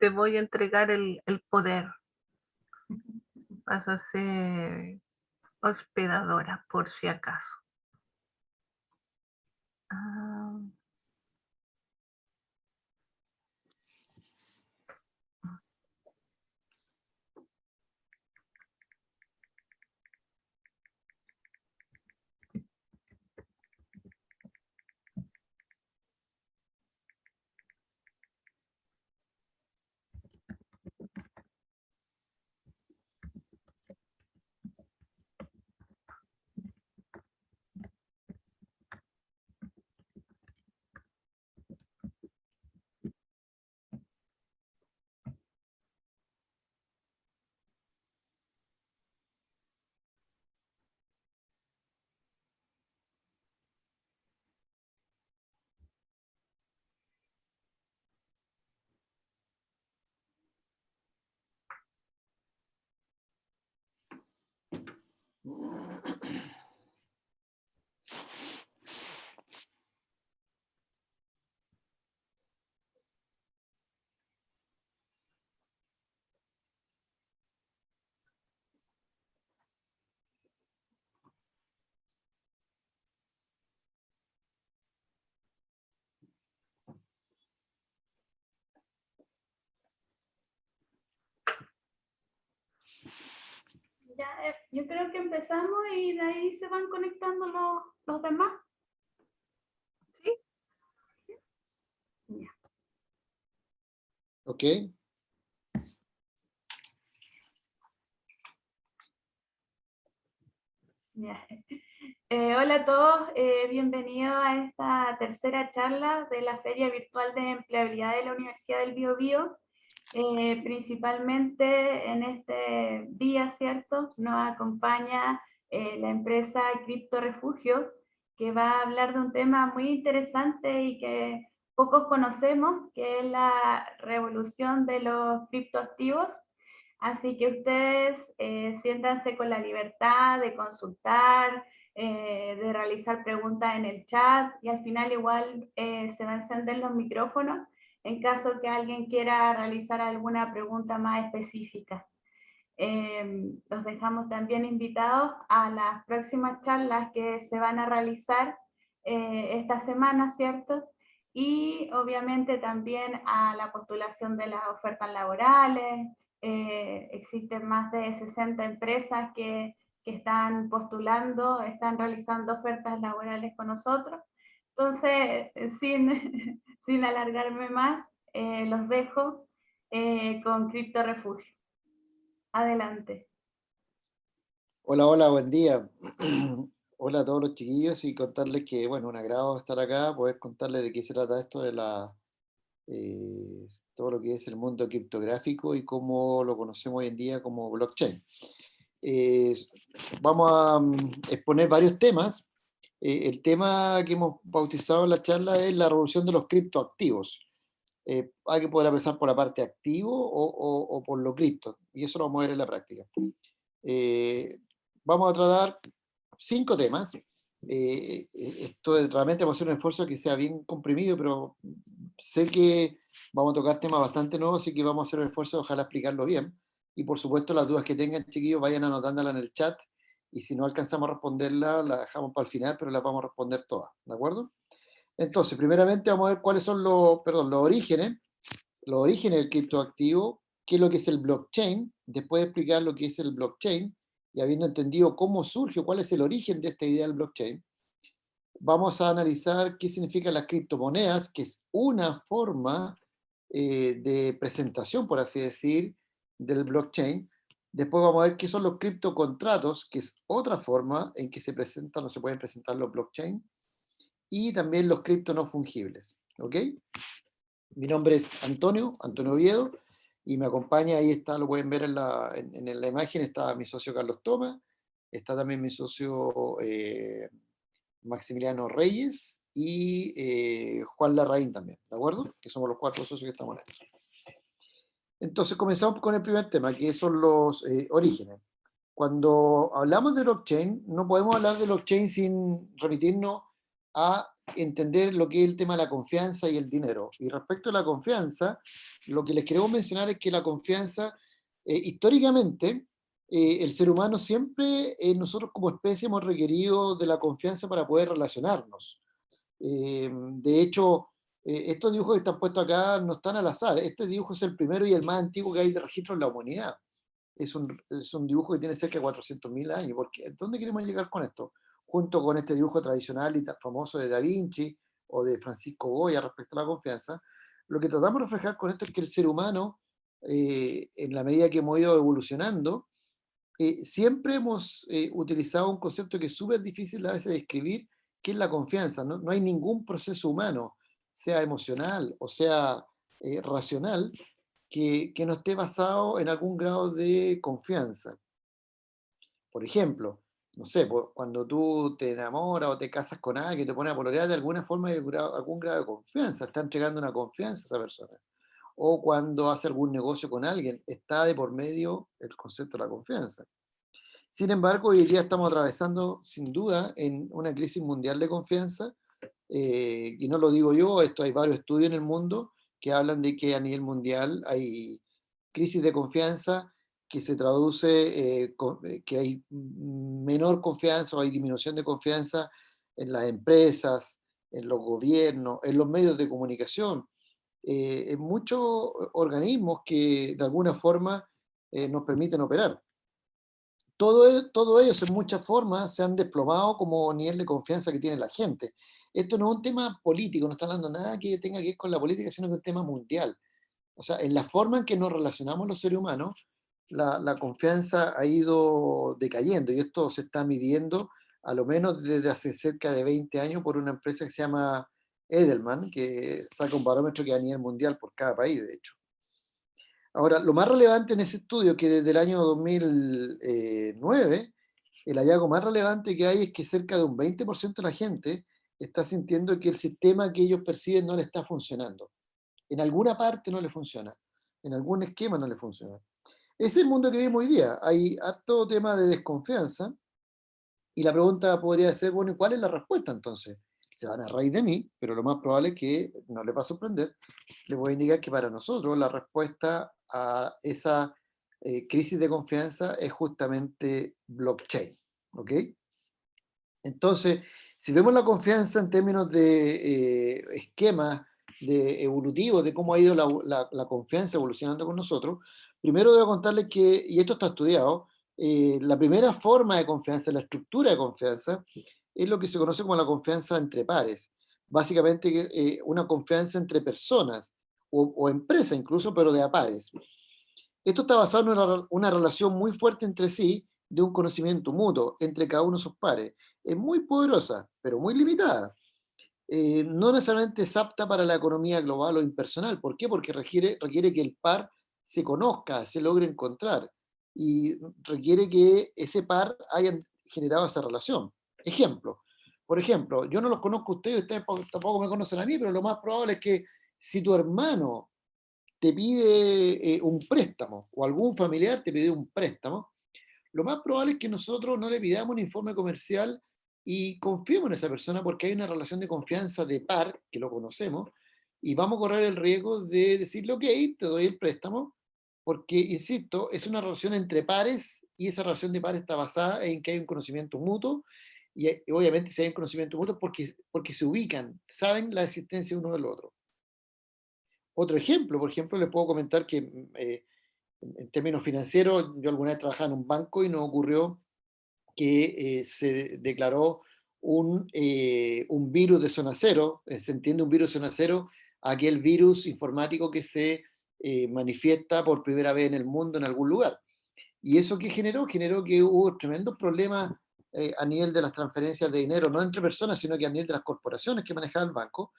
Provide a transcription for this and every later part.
te voy a entregar el poder. Vas a ser hospedadora, por si acaso. Ah, Ya, yo creo que empezamos y de ahí se van conectando los demás. ¿sí? Ya. Ok. Ya. Hola a todos, bienvenidos a esta tercera charla de la Feria Virtual de Empleabilidad de la Universidad del Biobío. Principalmente en este día, ¿cierto? Nos acompaña la empresa Cripto Refugio, que va a hablar de un tema muy interesante y que pocos conocemos, que es la revolución de los criptoactivos. Así que ustedes siéntanse con la libertad de consultar, de realizar preguntas en el chat, y al final igual se van a encender los micrófonos en caso que alguien quiera realizar alguna pregunta más específica. Los dejamos también invitados a las próximas charlas que se van a realizar esta semana, ¿cierto? Y obviamente también a la postulación de las ofertas laborales. Existen más de 60 empresas que están postulando, están realizando ofertas laborales con nosotros. Entonces, sin alargarme más, los dejo con Cripto Refugio. Adelante. Hola, hola, buen día. Hola a todos los chiquillos y contarles que, bueno, un agrado estar acá, poder contarles de qué se trata esto de todo lo que es el mundo criptográfico y cómo lo conocemos hoy en día como blockchain. Eh, Vamos a exponer varios temas. El tema que hemos bautizado en la charla es la revolución de los criptoactivos. Hay que poder empezar por la parte activo o por lo cripto, y eso lo vamos a ver en la práctica. Vamos a tratar 5 temas. Esto realmente vamos a hacer un esfuerzo que sea bien comprimido, pero sé que vamos a tocar temas bastante nuevos, así que vamos a hacer un esfuerzo de ojalá explicarlo bien. Y por supuesto, las dudas que tengan, chiquillos, vayan anotándolas en el chat, y si no alcanzamos a responderlas, las dejamos para el final, pero las vamos a responder todas, ¿de acuerdo? Entonces, primeramente vamos a ver cuáles son los orígenes del criptoactivo, qué es lo que es el blockchain, después de explicar lo que es el blockchain, y habiendo entendido cómo surge, cuál es el origen de esta idea del blockchain, vamos a analizar qué significan las criptomonedas, que es una forma de presentación, por así decir, del blockchain. Después vamos a ver qué son los criptocontratos, que es otra forma en que se presentan o se pueden presentar los blockchain, y también los cripto no fungibles. ¿Ok? Mi nombre es Antonio Oviedo, y me acompaña, ahí está, lo pueden ver en la imagen, está mi socio Carlos Toma, está también mi socio Maximiliano Reyes y Juan Larraín también, ¿de acuerdo? Que somos los 4 socios que estamos aquí. Entonces comenzamos con el primer tema, que son los orígenes. Cuando hablamos de blockchain, no podemos hablar de blockchain sin remitirnos a entender lo que es el tema de la confianza y el dinero. Y respecto a la confianza, lo que les queremos mencionar es que la confianza, históricamente, el ser humano siempre, nosotros como especie hemos requerido de la confianza para poder relacionarnos. De hecho, estos dibujos que están puestos acá no están al azar. Este dibujo es el primero y el más antiguo que hay de registro en la humanidad. Es un dibujo que tiene cerca de 400.000 años. Porque, ¿dónde queremos llegar con esto? Junto con este dibujo tradicional y tan famoso de Da Vinci o de Francisco Goya respecto a la confianza, lo que tratamos de reflejar con esto es que el ser humano, en la medida que hemos ido evolucionando, siempre hemos utilizado un concepto que es súper difícil a veces de describir, que es la confianza. No, no hay ningún proceso humano, sea emocional o sea racional, que no esté basado en algún grado de confianza. Por ejemplo, no sé, cuando tú te enamoras o te casas con alguien, te pones a pololear, de alguna forma hay algún grado de confianza, está entregando una confianza a esa persona. O cuando hace algún negocio con alguien, está de por medio el concepto de la confianza. Sin embargo, hoy día estamos atravesando, sin duda, en una crisis mundial de confianza, y no lo digo yo, esto hay varios estudios en el mundo que hablan de que a nivel mundial hay crisis de confianza que se traduce, que hay menor confianza o hay disminución de confianza en las empresas, en los gobiernos, en los medios de comunicación, en muchos organismos que de alguna forma nos permiten operar. Todo ellos en muchas formas se han desplomado como nivel de confianza que tiene la gente. Esto no es un tema político, no está hablando nada que tenga que ver con la política, sino que es un tema mundial. O sea, en la forma en que nos relacionamos los seres humanos, la confianza ha ido decayendo y esto se está midiendo a lo menos desde hace cerca de 20 años por una empresa que se llama Edelman, que saca un barómetro que a nivel mundial por cada país, de hecho. Ahora, lo más relevante en ese estudio, que desde el año 2009, el hallazgo más relevante que hay es que cerca de un 20% de la gente está sintiendo que el sistema que ellos perciben no le está funcionando. En alguna parte no le funciona, en algún esquema no le funciona. Ese es el mundo que vivimos hoy día. Hay harto tema de desconfianza y la pregunta podría ser, bueno, ¿y cuál es la respuesta entonces? Se van a reír de mí, pero lo más probable es que no les va a sorprender. Les voy a indicar que para nosotros la respuesta a esa crisis de confianza es justamente blockchain. ¿Ok? Entonces, si vemos la confianza en términos de esquemas de evolutivos, de cómo ha ido la confianza evolucionando con nosotros, primero debo contarles que, y esto está estudiado, la primera forma de confianza, la estructura de confianza, es lo que se conoce como la confianza entre pares. Básicamente una confianza entre personas o empresas incluso, pero de a pares. Esto está basado en una relación muy fuerte entre sí, de un conocimiento mutuo entre cada uno de sus pares. Es muy poderosa, pero muy limitada. No necesariamente es apta para la economía global o impersonal. ¿Por qué? Porque requiere que el par se conozca, se logre encontrar, y requiere que ese par haya generado esa relación. Ejemplo, por ejemplo, yo no los conozco a ustedes tampoco me conocen a mí, pero lo más probable es que si tu hermano te pide un préstamo o algún familiar te pide un préstamo, lo más probable es que nosotros no le pidamos un informe comercial y confiemos en esa persona porque hay una relación de confianza de par, que lo conocemos, y vamos a correr el riesgo de decirle, ok, te doy el préstamo, porque, insisto, es una relación entre pares y esa relación de pares está basada en que hay un conocimiento mutuo y obviamente si hay un conocimiento mutuo porque se ubican, saben la existencia uno del otro. Otro ejemplo, por ejemplo, les puedo comentar que en términos financieros, yo alguna vez trabajaba en un banco y nos ocurrió que se declaró un virus de zona cero, se entiende un virus de zona cero, aquel virus informático que se manifiesta por primera vez en el mundo en algún lugar. ¿Y eso qué generó? Generó que hubo tremendos problemas a nivel de las transferencias de dinero, no entre personas, sino que a nivel de las corporaciones que manejaban el banco.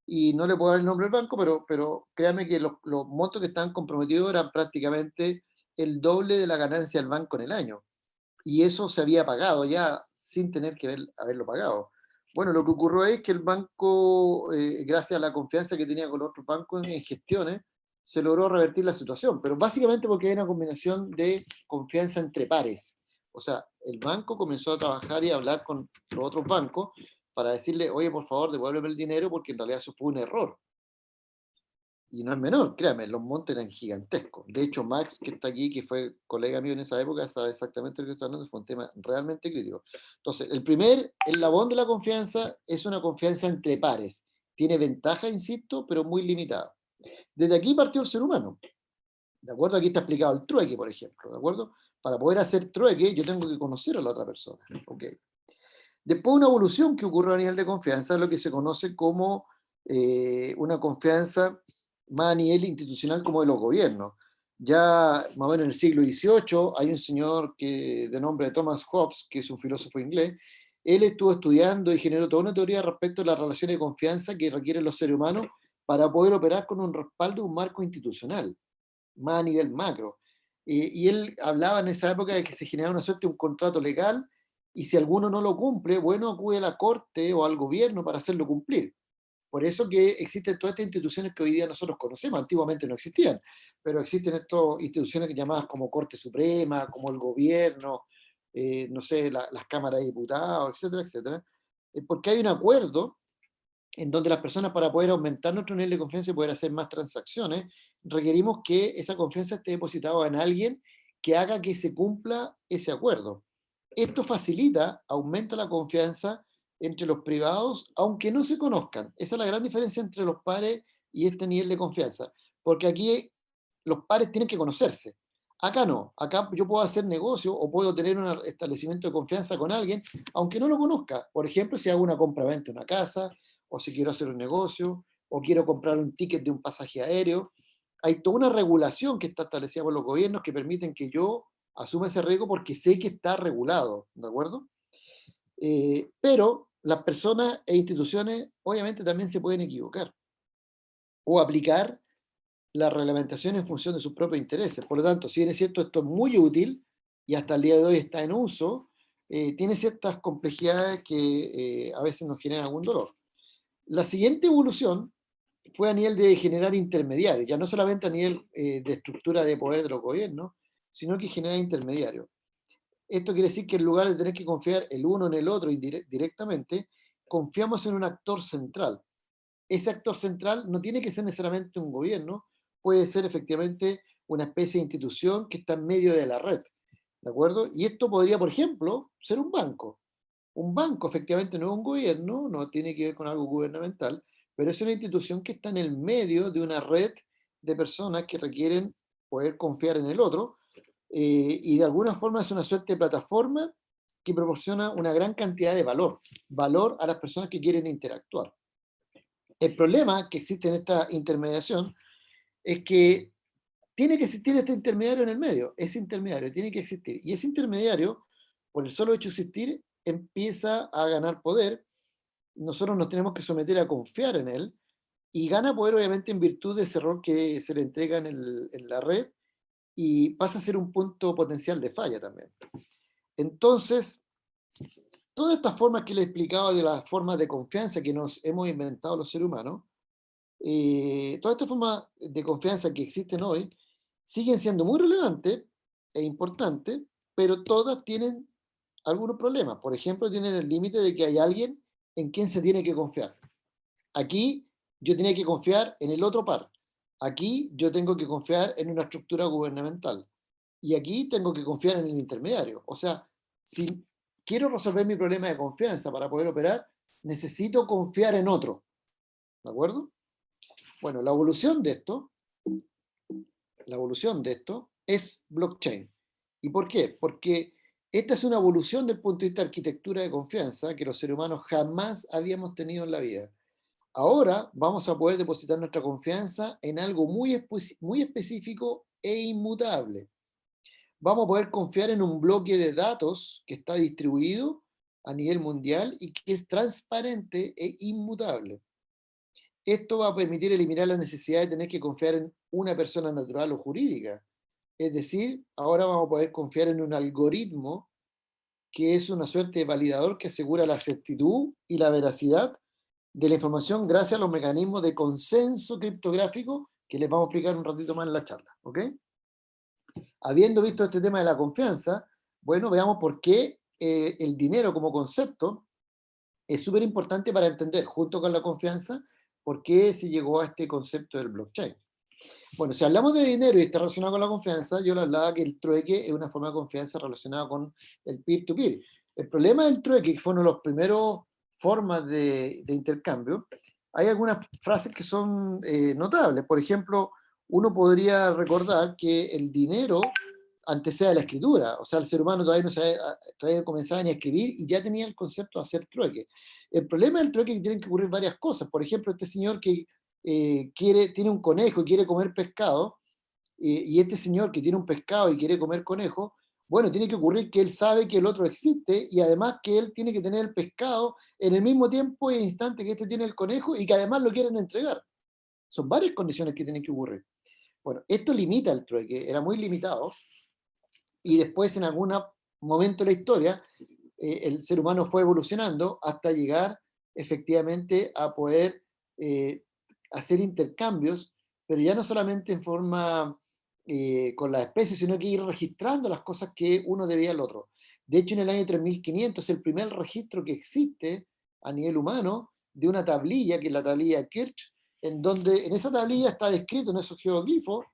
Y no le puedo dar el nombre del banco, pero créame que los montos que estaban comprometidos eran prácticamente el doble de la ganancia del banco en el año. Y eso se había pagado ya sin tener que haberlo pagado. Bueno, lo que ocurrió es que el banco, gracias a la confianza que tenía con los otros bancos en gestiones, se logró revertir la situación, pero básicamente porque hay una combinación de confianza entre pares. O sea, el banco comenzó a trabajar y a hablar con los otros bancos para decirle, oye, por favor, devuélveme el dinero porque en realidad eso fue un error. Y no es menor, créame, los montes eran gigantescos. De hecho, Max, que está aquí, que fue colega mío en esa época, sabe exactamente lo que estoy hablando, fue un tema realmente crítico. Entonces, el primer eslabón de la confianza es una confianza entre pares. Tiene ventaja, insisto, pero muy limitada. Desde aquí partió el ser humano. ¿De acuerdo? Aquí está explicado el trueque, por ejemplo. ¿De acuerdo? Para poder hacer trueque, yo tengo que conocer a la otra persona. ¿Ok? Después, una evolución que ocurre a nivel de confianza es lo que se conoce como una confianza más a nivel institucional como de los gobiernos. Ya más o menos en el siglo XVIII hay un señor de nombre Thomas Hobbes, que es un filósofo inglés. Él estuvo estudiando y generó toda una teoría respecto a las relaciones de confianza que requieren los seres humanos para poder operar con un respaldo, un marco institucional, más a nivel macro. Y él hablaba en esa época de que se generaba una suerte de un contrato legal y si alguno no lo cumple, bueno, acude a la corte o al gobierno para hacerlo cumplir. Por eso que existen todas estas instituciones que hoy día nosotros conocemos, antiguamente no existían, pero existen estas instituciones llamadas como Corte Suprema, como el gobierno, no sé, las cámaras de diputados, etcétera, etcétera, porque hay un acuerdo en donde las personas para poder aumentar nuestro nivel de confianza y poder hacer más transacciones, requerimos que esa confianza esté depositada en alguien que haga que se cumpla ese acuerdo. Esto facilita, aumenta la confianza entre los privados, aunque no se conozcan. Esa es la gran diferencia entre los pares y este nivel de confianza, porque aquí los pares tienen que conocerse. Acá no, acá yo puedo hacer negocio o puedo tener un establecimiento de confianza con alguien, aunque no lo conozca. Por ejemplo, si hago una compra-venta de una casa, o si quiero hacer un negocio, o quiero comprar un ticket de un pasaje aéreo. Hay toda una regulación que está establecida por los gobiernos que permiten que yo asuma ese riesgo porque sé que está regulado, ¿de acuerdo? Pero las personas e instituciones obviamente también se pueden equivocar o aplicar la reglamentación en función de sus propios intereses. Por lo tanto, si bien es cierto, esto es muy útil y hasta el día de hoy está en uso, tiene ciertas complejidades que a veces nos generan algún dolor. La siguiente evolución fue a nivel de generar intermediarios, ya no solamente a nivel de estructura de poder de los gobiernos, sino que generar intermediarios. Esto quiere decir que en lugar de tener que confiar el uno en el otro directamente, confiamos en un actor central. Ese actor central no tiene que ser necesariamente un gobierno, puede ser efectivamente una especie de institución que está en medio de la red. ¿De acuerdo? Y esto podría, por ejemplo, ser un banco. Un banco efectivamente no es un gobierno, no tiene que ver con algo gubernamental, pero es una institución que está en el medio de una red de personas que requieren poder confiar en el otro y de alguna forma es una suerte de plataforma que proporciona una gran cantidad de valor, valor a las personas que quieren interactuar. El problema que existe en esta intermediación es que tiene que existir este intermediario en el medio, ese intermediario tiene que existir. Y ese intermediario, por el solo hecho de existir, empieza a ganar poder. Nosotros nos tenemos que someter a confiar en él y gana poder obviamente en virtud de ese rol que se le entrega en la red y pasa a ser un punto potencial de falla también. Entonces, todas estas formas que le he explicado de las formas de confianza que nos hemos inventado los seres humanos, todas estas formas de confianza que existen hoy siguen siendo muy relevantes e importantes, pero todas tienen algunos problemas. Por ejemplo, tienen el límite de que hay alguien en quien se tiene que confiar. Aquí yo tenía que confiar en el otro par. Aquí yo tengo que confiar en una estructura gubernamental. Y aquí tengo que confiar en el intermediario. O sea, si quiero resolver mi problema de confianza para poder operar, necesito confiar en otro. ¿De acuerdo? Bueno, la evolución de esto es blockchain. ¿Y por qué? Porque esta es una evolución del punto de vista de arquitectura de confianza que los seres humanos jamás habíamos tenido en la vida. Ahora vamos a poder depositar nuestra confianza en algo muy específico e inmutable. Vamos a poder confiar en un bloque de datos que está distribuido a nivel mundial y que es transparente e inmutable. Esto va a permitir eliminar la necesidad de tener que confiar en una persona natural o jurídica. Es decir, ahora vamos a poder confiar en un algoritmo que es una suerte de validador que asegura la exactitud y la veracidad de la información gracias a los mecanismos de consenso criptográfico que les vamos a explicar un ratito más en la charla. ¿Ok? Habiendo visto este tema de la confianza, bueno, veamos por qué el dinero como concepto es súper importante para entender, junto con la confianza, por qué se llegó a este concepto del blockchain. Bueno, si hablamos de dinero y está relacionado con la confianza, yo le hablaba que el trueque es una forma de confianza relacionada con el peer-to-peer. El problema del trueque, que fue una de las primeras formas de intercambio, hay algunas frases que son notables. Por ejemplo, uno podría recordar que el dinero antecede a la escritura, o sea, el ser humano todavía todavía comenzaba ni a escribir y ya tenía el concepto de hacer trueque. El problema del trueque es que tienen que ocurrir varias cosas. Por ejemplo, este señor que tiene un conejo y quiere comer pescado, y este señor que tiene un pescado y quiere comer conejo, bueno, tiene que ocurrir que él sabe que el otro existe y además que él tiene que tener el pescado en el mismo tiempo e instante que este tiene el conejo y que además lo quieren entregar. Son varias condiciones que tienen que ocurrir. Bueno, esto limita el trueque, era muy limitado, y después en algún momento de la historia el ser humano fue evolucionando hasta llegar efectivamente a poder hacer intercambios, pero ya no solamente en forma con las especies, sino que ir registrando las cosas que uno debía al otro. De hecho, en el año 3500 es el primer registro que existe a nivel humano de una tablilla, que es la tablilla de Kirch, en donde en esa tablilla está descrito en esos geoglifos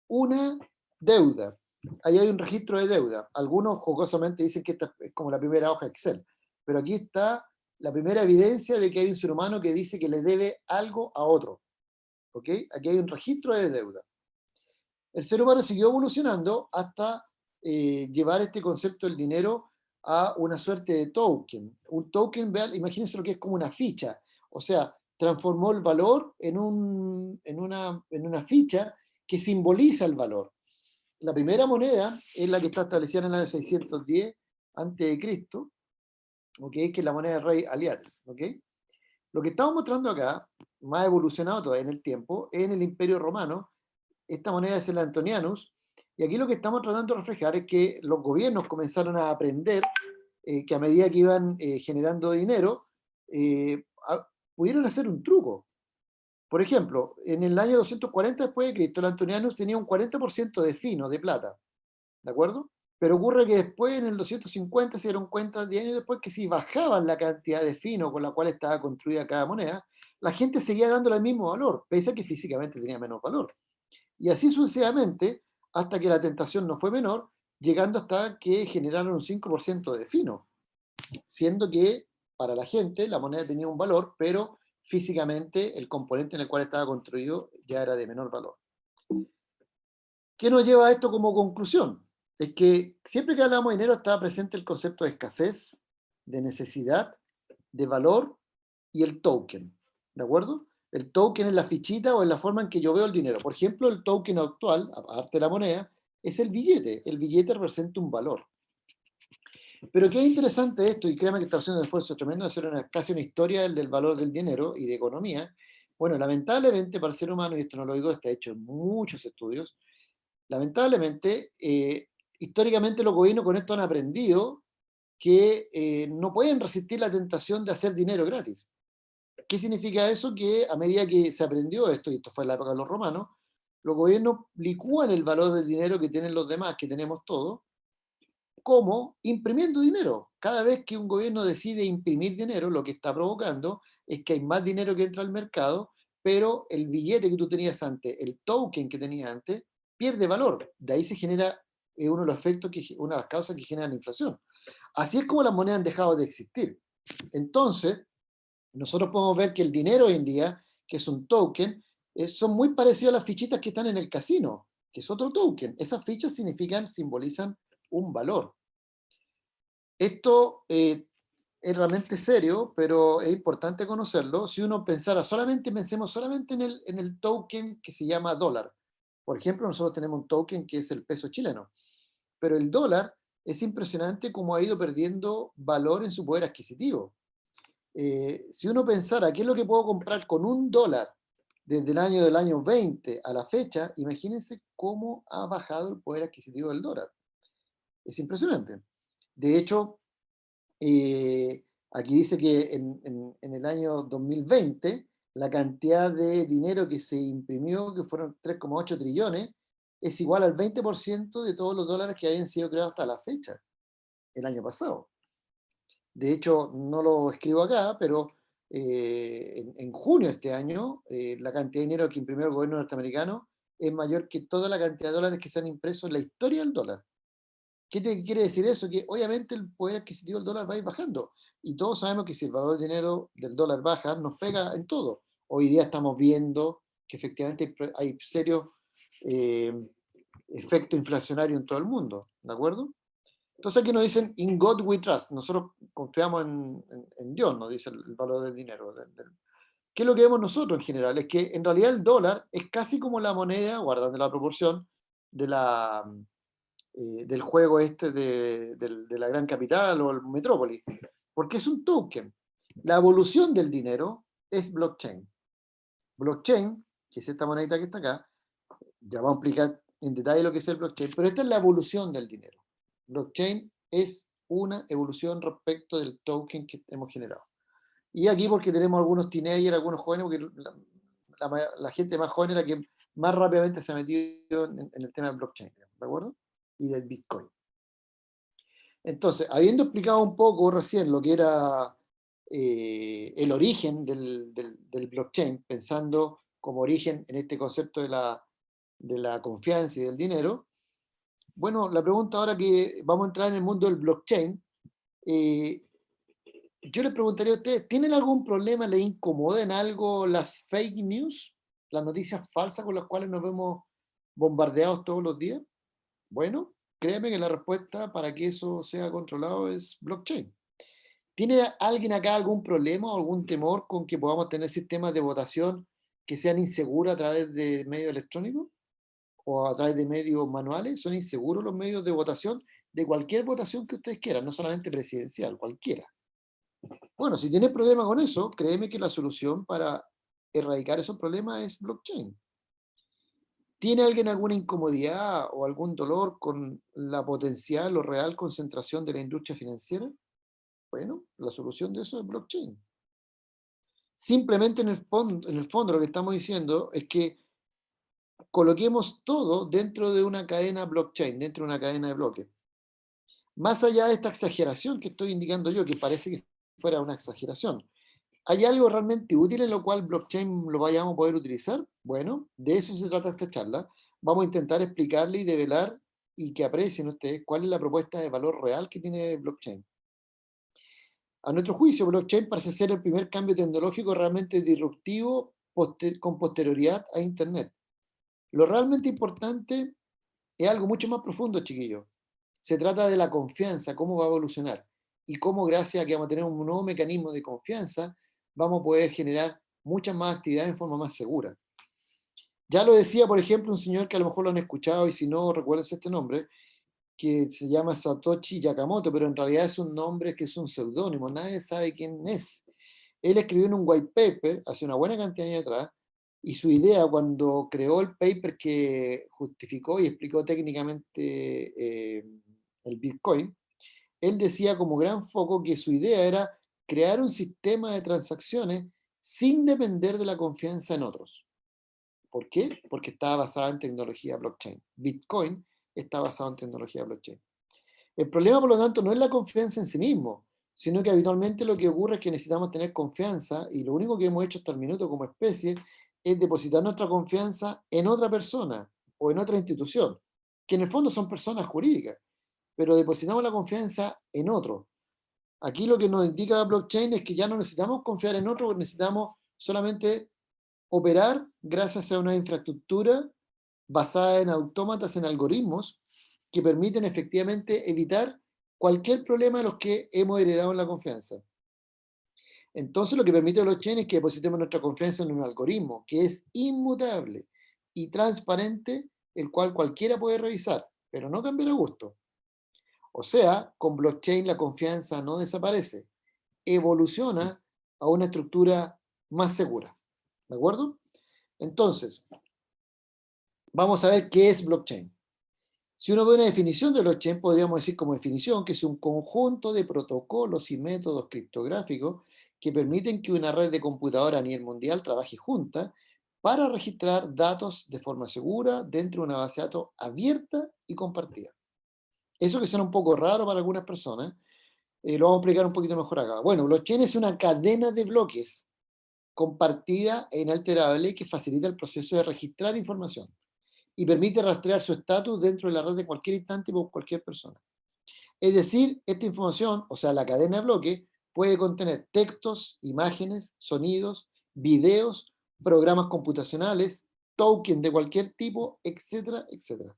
una deuda. Ahí hay un registro de deuda. Algunos jocosamente dicen que esta es como la primera hoja Excel, pero aquí está la primera evidencia de que hay un ser humano que dice que le debe algo a otro. ¿Ok? Aquí hay un registro de deuda. El ser humano siguió evolucionando hasta llevar este concepto del dinero a una suerte de token. Un token, vean, imagínense lo que es como una ficha. O sea, transformó el valor en una ficha que simboliza el valor. La primera moneda es la que está establecida en el año 610 a.C., ¿okay? Que es la moneda del rey Aliates. ¿Okay? Lo que estamos mostrando acá, más evolucionado todavía en el tiempo, es en el Imperio Romano. Esta moneda es el Antonianus, y aquí lo que estamos tratando de reflejar es que los gobiernos comenzaron a aprender que a medida que iban generando dinero, pudieron hacer un truco. Por ejemplo, en el año 240 después de Cristo, el Antonianus tenía un 40% de fino, de plata, ¿de acuerdo? Pero ocurre que después, en el 250, se dieron cuenta, 10 años después, que si bajaban la cantidad de fino con la cual estaba construida cada moneda, la gente seguía dándole el mismo valor, pese a que físicamente tenía menos valor. Y así sucesivamente, hasta que la tentación no fue menor, llegando hasta que generaron un 5% de fino, siendo que para la gente la moneda tenía un valor, pero físicamente el componente en el cual estaba construido ya era de menor valor. ¿Qué nos lleva a esto como conclusión? Es que siempre que hablamos de dinero estaba presente el concepto de escasez, de necesidad, de valor y el token. ¿De acuerdo? El token es la fichita o es la forma en que yo veo el dinero. Por ejemplo, el token actual, aparte de la moneda, es el billete. El billete representa un valor. Pero qué interesante esto, y créanme que está haciendo un esfuerzo tremendo de hacer casi una historia del valor del dinero y de economía. Bueno, lamentablemente para el ser humano, y esto no lo digo, está hecho en muchos estudios, lamentablemente, históricamente los gobiernos con esto han aprendido que no pueden resistir la tentación de hacer dinero gratis. ¿Qué significa eso? Que a medida que se aprendió esto, y esto fue en la época de los romanos, los gobiernos licúan el valor del dinero que tienen los demás, que tenemos todos, como imprimiendo dinero. Cada vez que un gobierno decide imprimir dinero, lo que está provocando es que hay más dinero que entra al mercado, pero el billete que tú tenías antes, el token que tenías antes, pierde valor. De ahí se genera uno de los efectos, una de las causas que generan la inflación. Así es como las monedas han dejado de existir. Entonces, nosotros podemos ver que el dinero hoy en día, que es un token, son muy parecidos a las fichitas que están en el casino, que es otro token. Esas fichas simbolizan un valor. Esto es realmente serio, pero es importante conocerlo. Si uno pensemos solamente en el token que se llama dólar. Por ejemplo, nosotros tenemos un token que es el peso chileno, pero el dólar es impresionante cómo ha ido perdiendo valor en su poder adquisitivo. Si uno pensara qué es lo que puedo comprar con $1 desde el año 20 a la fecha, imagínense cómo ha bajado el poder adquisitivo del dólar. Es impresionante. De hecho, aquí dice que en el año 2020 la cantidad de dinero que se imprimió, que fueron 3,8 trillones, es igual al 20% de todos los dólares que habían sido creados hasta la fecha, el año pasado. De hecho, no lo escribo acá, pero en junio de este año, la cantidad de dinero que imprimió el gobierno norteamericano es mayor que toda la cantidad de dólares que se han impreso en la historia del dólar. Quiere decir eso? Que obviamente el poder adquisitivo del dólar va a ir bajando. Y todos sabemos que si el valor del dinero del dólar baja, nos pega en todo. Hoy día estamos viendo que efectivamente hay serios eh, efectos inflacionarios en todo el mundo. ¿De acuerdo? Entonces aquí nos dicen, in God we trust. Nosotros confiamos en Dios, nos dice el valor del dinero. ¿Qué es lo que vemos nosotros en general? Es que en realidad el dólar es casi como la moneda, guardando la proporción, de del juego este de la gran capital o el metrópoli, porque es un token. La evolución del dinero es blockchain. Blockchain, que es esta monedita que está acá, ya vamos a explicar en detalle lo que es el blockchain, pero esta es la evolución del dinero. Blockchain es una evolución respecto del token que hemos generado. Y aquí porque tenemos algunos teenagers, algunos jóvenes, porque la gente más joven es la que más rápidamente se ha metido en el tema del blockchain, ¿de acuerdo? Y del Bitcoin. Entonces, habiendo explicado un poco recién lo que era el origen del blockchain, pensando como origen en este concepto de la confianza y del dinero, bueno, la pregunta ahora que vamos a entrar en el mundo del blockchain, yo les preguntaría a ustedes, ¿tienen algún problema, les incomoda en algo las fake news, las noticias falsas con las cuales nos vemos bombardeados todos los días? Bueno, créeme que la respuesta para que eso sea controlado es blockchain. ¿Tiene alguien acá algún problema o algún temor con que podamos tener sistemas de votación que sean inseguros a través de medios electrónicos o a través de medios manuales? ¿Son inseguros los medios de votación de cualquier votación que ustedes quieran, no solamente presidencial, cualquiera? Bueno, si tienes problema con eso, créeme que la solución para erradicar esos problemas es blockchain. ¿Tiene alguien alguna incomodidad o algún dolor con la potencial o real concentración de la industria financiera? Bueno, la solución de eso es blockchain. Simplemente en el fondo lo que estamos diciendo es que coloquemos todo dentro de una cadena blockchain, dentro de una cadena de bloques. Más allá de esta exageración que estoy indicando yo, que parece que fuera una exageración, ¿hay algo realmente útil en lo cual blockchain lo vayamos a poder utilizar? Bueno, de eso se trata esta charla. Vamos a intentar explicarle y develar y que aprecien ustedes cuál es la propuesta de valor real que tiene blockchain. A nuestro juicio, blockchain parece ser el primer cambio tecnológico realmente disruptivo con posterioridad a Internet. Lo realmente importante es algo mucho más profundo, chiquillos. Se trata de la confianza, cómo va a evolucionar y cómo gracias a que vamos a tener un nuevo mecanismo de confianza, vamos a poder generar muchas más actividades en forma más segura. Ya lo decía, por ejemplo, un señor que a lo mejor lo han escuchado y si no recuerdas este nombre, que se llama Satoshi Nakamoto, pero en realidad es un nombre que es un seudónimo, nadie sabe quién es. Él escribió en un white paper hace una buena cantidad de años atrás, y su idea cuando creó el paper que justificó y explicó técnicamente el Bitcoin, él decía como gran foco que su idea era crear un sistema de transacciones sin depender de la confianza en otros. ¿Por qué? Porque estaba basada en tecnología blockchain. Bitcoin está basado en tecnología blockchain. El problema, por lo tanto, no es la confianza en sí mismo, sino que habitualmente lo que ocurre es que necesitamos tener confianza y lo único que hemos hecho hasta el minuto como especie es depositar nuestra confianza en otra persona o en otra institución, que en el fondo son personas jurídicas, pero depositamos la confianza en otro. Aquí lo que nos indica blockchain es que ya no necesitamos confiar en otro, necesitamos solamente operar gracias a una infraestructura basada en autómatas, en algoritmos, que permiten efectivamente evitar cualquier problema de los que hemos heredado en la confianza. Entonces lo que permite blockchain es que depositemos nuestra confianza en un algoritmo que es inmutable y transparente, el cual cualquiera puede revisar, pero no cambiar a gusto. O sea, con blockchain la confianza no desaparece, evoluciona a una estructura más segura. ¿De acuerdo? Entonces, vamos a ver qué es blockchain. Si uno ve una definición de blockchain, podríamos decir como definición que es un conjunto de protocolos y métodos criptográficos que permiten que una red de computadora a nivel mundial trabaje junta para registrar datos de forma segura dentro de una base de datos abierta y compartida. Eso que suena un poco raro para algunas personas, Lo vamos a explicar un poquito mejor acá. Bueno, blockchain es una cadena de bloques compartida e inalterable que facilita el proceso de registrar información y permite rastrear su estatus dentro de la red de cualquier instante por cualquier persona. Es decir, esta información, o sea, la cadena de bloques, puede contener textos, imágenes, sonidos, videos, programas computacionales, tokens de cualquier tipo, etcétera, etcétera.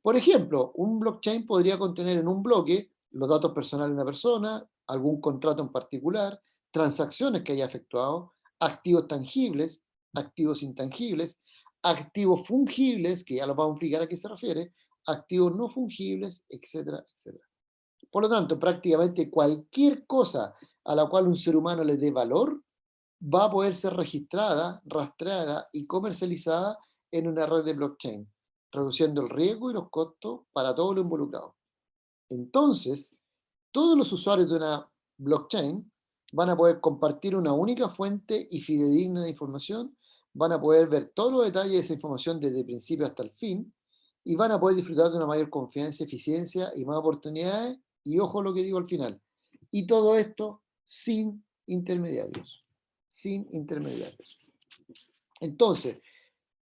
Por ejemplo, un blockchain podría contener en un bloque los datos personales de una persona, algún contrato en particular, transacciones que haya efectuado, activos tangibles, activos intangibles, activos fungibles, que ya los vamos a explicar a qué se refiere, activos no fungibles, etcétera, etcétera. Por lo tanto, prácticamente cualquier cosa a la cual un ser humano le dé valor va a poder ser registrada, rastreada y comercializada en una red de blockchain, reduciendo el riesgo y los costos para todos los involucrados. Entonces, todos los usuarios de una blockchain van a poder compartir una única fuente y fidedigna de información, van a poder ver todos los detalles de esa información desde el principio hasta el fin, y van a poder disfrutar de una mayor confianza, eficiencia y más oportunidades, y ojo lo que digo al final. Y todo esto sin intermediarios. Sin intermediarios. Entonces,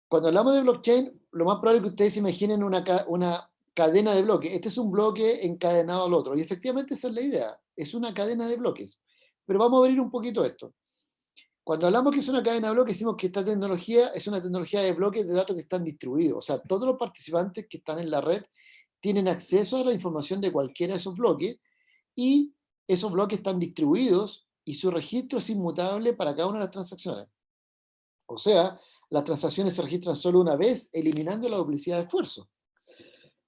cuando hablamos de blockchain, lo más probable es que ustedes se imaginen una cadena de bloques. Este es un bloque encadenado al otro. Y efectivamente esa es la idea. Es una cadena de bloques. Pero vamos a abrir un poquito esto. Cuando hablamos que es una cadena de bloques, decimos que esta tecnología es una tecnología de bloques de datos que están distribuidos. O sea, todos los participantes que están en la red tienen acceso a la información de cualquiera de esos bloques y esos bloques están distribuidos y su registro es inmutable para cada una de las transacciones. O sea, las transacciones se registran solo una vez, eliminando la duplicidad de esfuerzo.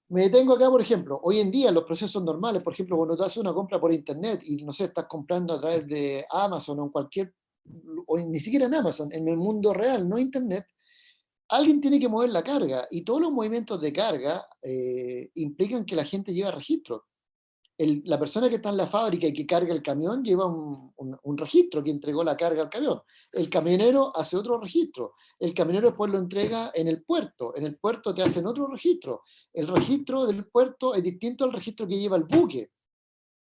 Me detengo acá, por ejemplo, hoy en día los procesos normales, por ejemplo, cuando tú haces una compra por internet y no sé, estás comprando a través de Amazon o en cualquier, o ni siquiera en Amazon, en el mundo real, no internet, alguien tiene que mover la carga y todos los movimientos de carga implican que la gente lleva registro. La persona que está en la fábrica y que carga el camión lleva un registro que entregó la carga al camión. El camionero hace otro registro. El camionero después lo entrega en el puerto. En el puerto te hacen otro registro. El registro del puerto es distinto al registro que lleva el buque,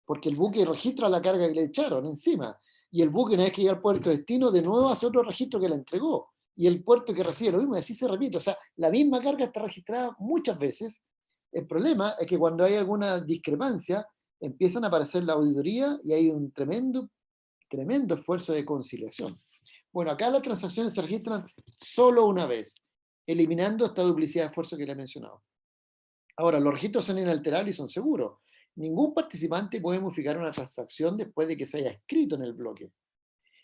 porque el buque registra la carga que le echaron encima. Y el buque, una vez que llega al puerto de destino, de nuevo hace otro registro que la entregó. Y el puerto que recibe lo mismo, y así se repite. O sea, la misma carga está registrada muchas veces. El problema es que cuando hay alguna discrepancia, empiezan a aparecer la auditoría y hay un tremendo, tremendo esfuerzo de conciliación. Bueno, acá las transacciones se registran solo una vez, eliminando esta duplicidad de esfuerzo que le he mencionado. Ahora, los registros son inalterables y son seguros. Ningún participante puede modificar una transacción después de que se haya escrito en el bloque.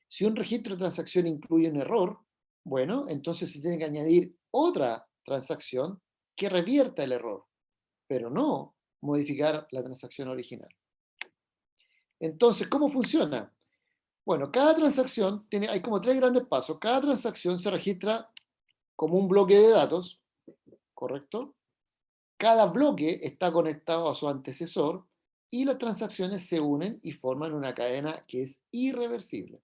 Si un registro de transacción incluye un error, bueno, entonces se tiene que añadir otra transacción que revierta el error, pero no modificar la transacción original. Entonces, ¿cómo funciona? Bueno, cada transacción hay como 3 grandes pasos. Cada transacción se registra como un bloque de datos, ¿correcto? Cada bloque está conectado a su antecesor y las transacciones se unen y forman una cadena que es irreversible.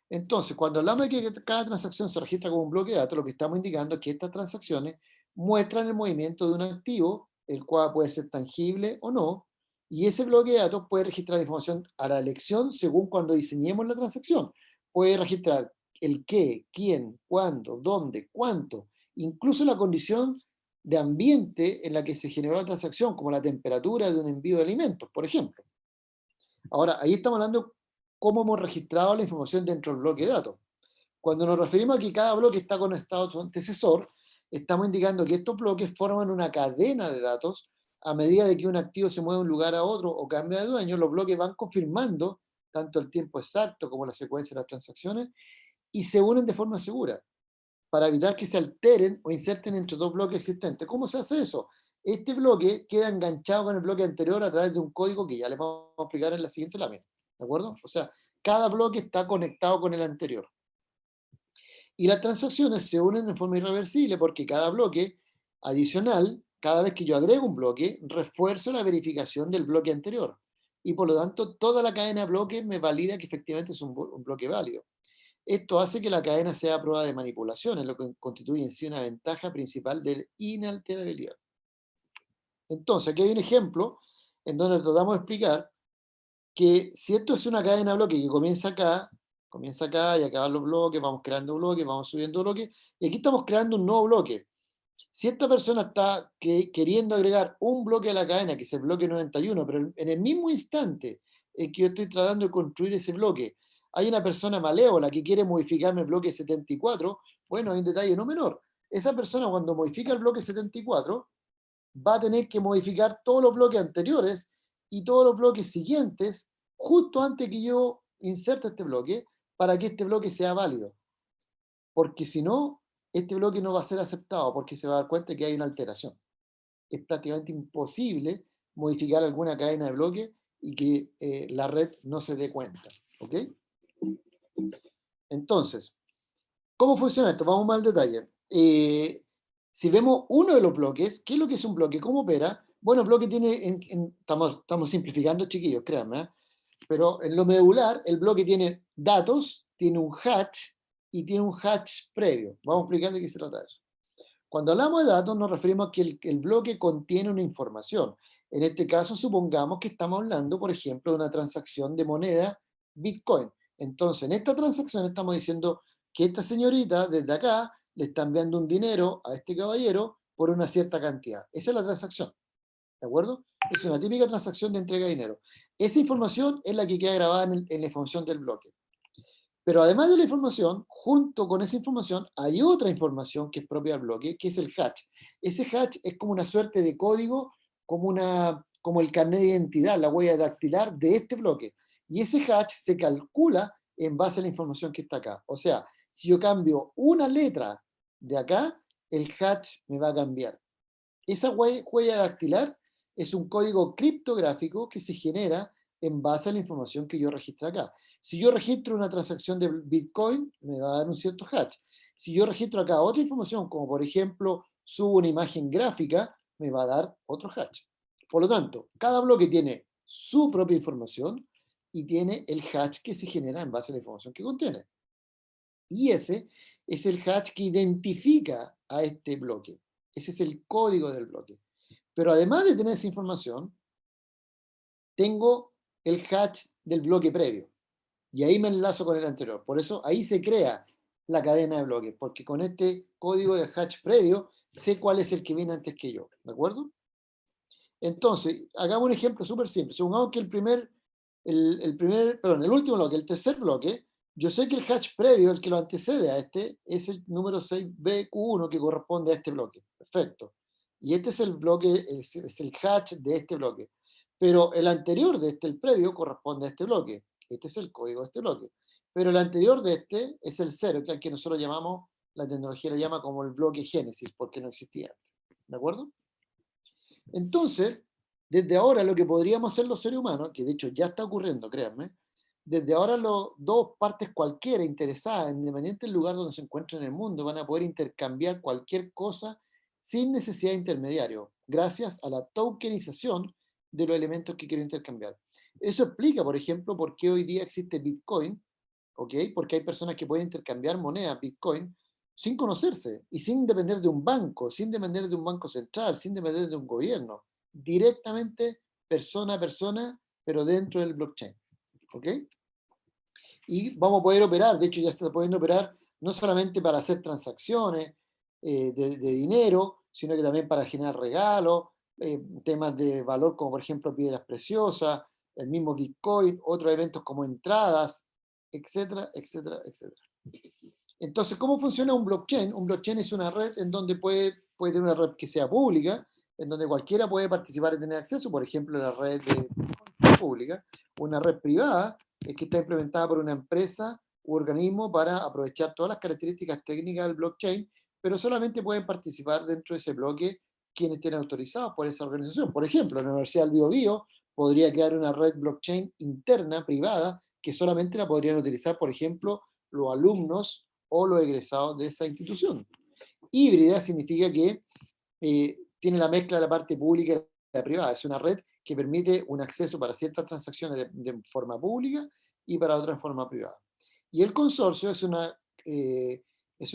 Entonces, cuando hablamos de que cada transacción se registra como un bloque de datos, lo que estamos indicando es que estas transacciones muestran el movimiento de un activo, el cual puede ser tangible o no, y ese bloque de datos puede registrar información a la elección según cuando diseñemos la transacción. Puede registrar el qué, quién, cuándo, dónde, cuánto, incluso la condición de ambiente en la que se generó la transacción, como la temperatura de un envío de alimentos, por ejemplo. Ahora, ahí estamos hablando de cómo hemos registrado la información dentro del bloque de datos. Cuando nos referimos a que cada bloque está conectado a su antecesor, estamos indicando que estos bloques forman una cadena de datos. A medida de que un activo se mueve de un lugar a otro o cambia de dueño, los bloques van confirmando tanto el tiempo exacto como la secuencia de las transacciones y se unen de forma segura para evitar que se alteren o inserten entre 2 bloques existentes. ¿Cómo se hace eso? Este bloque queda enganchado con el bloque anterior a través de un código que ya les vamos a explicar en la siguiente lámina. ¿De acuerdo? O sea, cada bloque está conectado con el anterior. Y las transacciones se unen de forma irreversible porque cada bloque adicional, cada vez que yo agrego un bloque, refuerzo la verificación del bloque anterior. Y por lo tanto, toda la cadena de bloques me valida que efectivamente es un bloque válido. Esto hace que la cadena sea a prueba de manipulación, lo que constituye en sí una ventaja principal de inalterabilidad. Entonces, aquí hay un ejemplo en donde tratamos de explicar que si esto es una cadena de bloques que comienza acá y acaban los bloques, vamos creando bloques, vamos subiendo bloques, y aquí estamos creando un nuevo bloque. Si esta persona está queriendo agregar un bloque a la cadena, que es el bloque 91, pero en el mismo instante en que yo estoy tratando de construir ese bloque, hay una persona malévola que quiere modificarme el bloque 74, bueno, hay un detalle no menor. Esa persona cuando modifica el bloque 74 va a tener que modificar todos los bloques anteriores y todos los bloques siguientes justo antes que yo inserte este bloque para que este bloque sea válido. Porque si no, este bloque no va a ser aceptado porque se va a dar cuenta que hay una alteración. Es prácticamente imposible modificar alguna cadena de bloques y que la red no se dé cuenta. ¿Ok? Entonces, ¿cómo funciona esto? Vamos más al detalle. Si vemos uno de los bloques, ¿qué es lo que es un bloque? ¿Cómo opera? Bueno, el bloque tiene, estamos simplificando, chiquillos, créanme, ¿eh? Pero en lo medular, el bloque tiene datos, tiene un hatch y tiene un hatch previo. Vamos a explicar de qué se trata eso. Cuando hablamos de datos, nos referimos a que el bloque contiene una información. En este caso, supongamos que estamos hablando, por ejemplo, de una transacción de moneda Bitcoin. Entonces, en esta transacción estamos diciendo que esta señorita, desde acá, le está enviando un dinero a este caballero por una cierta cantidad. Esa es la transacción. ¿De acuerdo? Es una típica transacción de entrega de dinero. Esa información es la que queda grabada en la función del bloque. Pero además de la información, junto con esa información, hay otra información que es propia del bloque, que es el hash. Ese hash es como una suerte de código, como el carnet de identidad, la huella dactilar de este bloque. Y ese hash se calcula en base a la información que está acá. O sea, si yo cambio una letra de acá, el hash me va a cambiar. Esa huella dactilar es un código criptográfico que se genera en base a la información que yo registro acá. Si yo registro una transacción de Bitcoin, me va a dar un cierto hash. Si yo registro acá otra información, como por ejemplo subo una imagen gráfica, me va a dar otro hash. Por lo tanto, cada bloque tiene su propia información y tiene el hash que se genera en base a la información que contiene. Y ese es el hash que identifica a este bloque. Ese es el código del bloque. Pero además de tener esa información, tengo el hash del bloque previo. Y ahí me enlazo con el anterior. Por eso ahí se crea la cadena de bloques, porque con este código del hash previo sé cuál es el que viene antes que yo. ¿De acuerdo? Entonces, hagamos un ejemplo súper simple. Supongamos que el último bloque, el tercer bloque, yo sé que el hash previo, el que lo antecede a este, es el número 6BQ1 que corresponde a este bloque. Perfecto. Y este es el bloque, es el hash de este bloque. Pero el anterior de este, el previo, corresponde a este bloque. Este es el código de este bloque. Pero el anterior de este es el 0, que al que nosotros llamamos, la tecnología lo llama como el bloque génesis, porque no existía antes. ¿De acuerdo? Entonces, desde ahora lo que podríamos hacer los seres humanos, que de hecho ya está ocurriendo, créanme, desde ahora dos partes cualquiera interesadas, independiente del lugar donde se encuentren en el mundo, van a poder intercambiar cualquier cosa sin necesidad de intermediario, gracias a la tokenización de los elementos que quiero intercambiar. Eso explica, por ejemplo, por qué hoy día existe Bitcoin, ¿ok? Porque hay personas que pueden intercambiar moneda Bitcoin sin conocerse y sin depender de un banco, sin depender de un banco central, sin depender de un gobierno, directamente persona a persona, pero dentro del blockchain. ¿Ok? Y vamos a poder operar, de hecho ya está pudiendo operar no solamente para hacer transacciones de dinero, sino que también para generar regalos, temas de valor como por ejemplo piedras preciosas, el mismo Bitcoin, otros eventos como entradas, etcétera, etcétera, etcétera. Entonces, ¿cómo funciona un blockchain? Un blockchain es una red en donde puede tener una red que sea pública, en donde cualquiera puede participar y tener acceso, por ejemplo, la red pública, una red privada que está implementada por una empresa u organismo para aprovechar todas las características técnicas del blockchain, pero solamente pueden participar dentro de ese bloque quienes estén autorizados por esa organización. Por ejemplo, la Universidad del Biobío podría crear una red blockchain interna, privada, que solamente la podrían utilizar, por ejemplo, los alumnos o los egresados de esa institución. Híbrida significa que tiene la mezcla de la parte pública y la privada. Es una red que permite un acceso para ciertas transacciones de forma pública y para otras en forma privada. Y el consorcio es una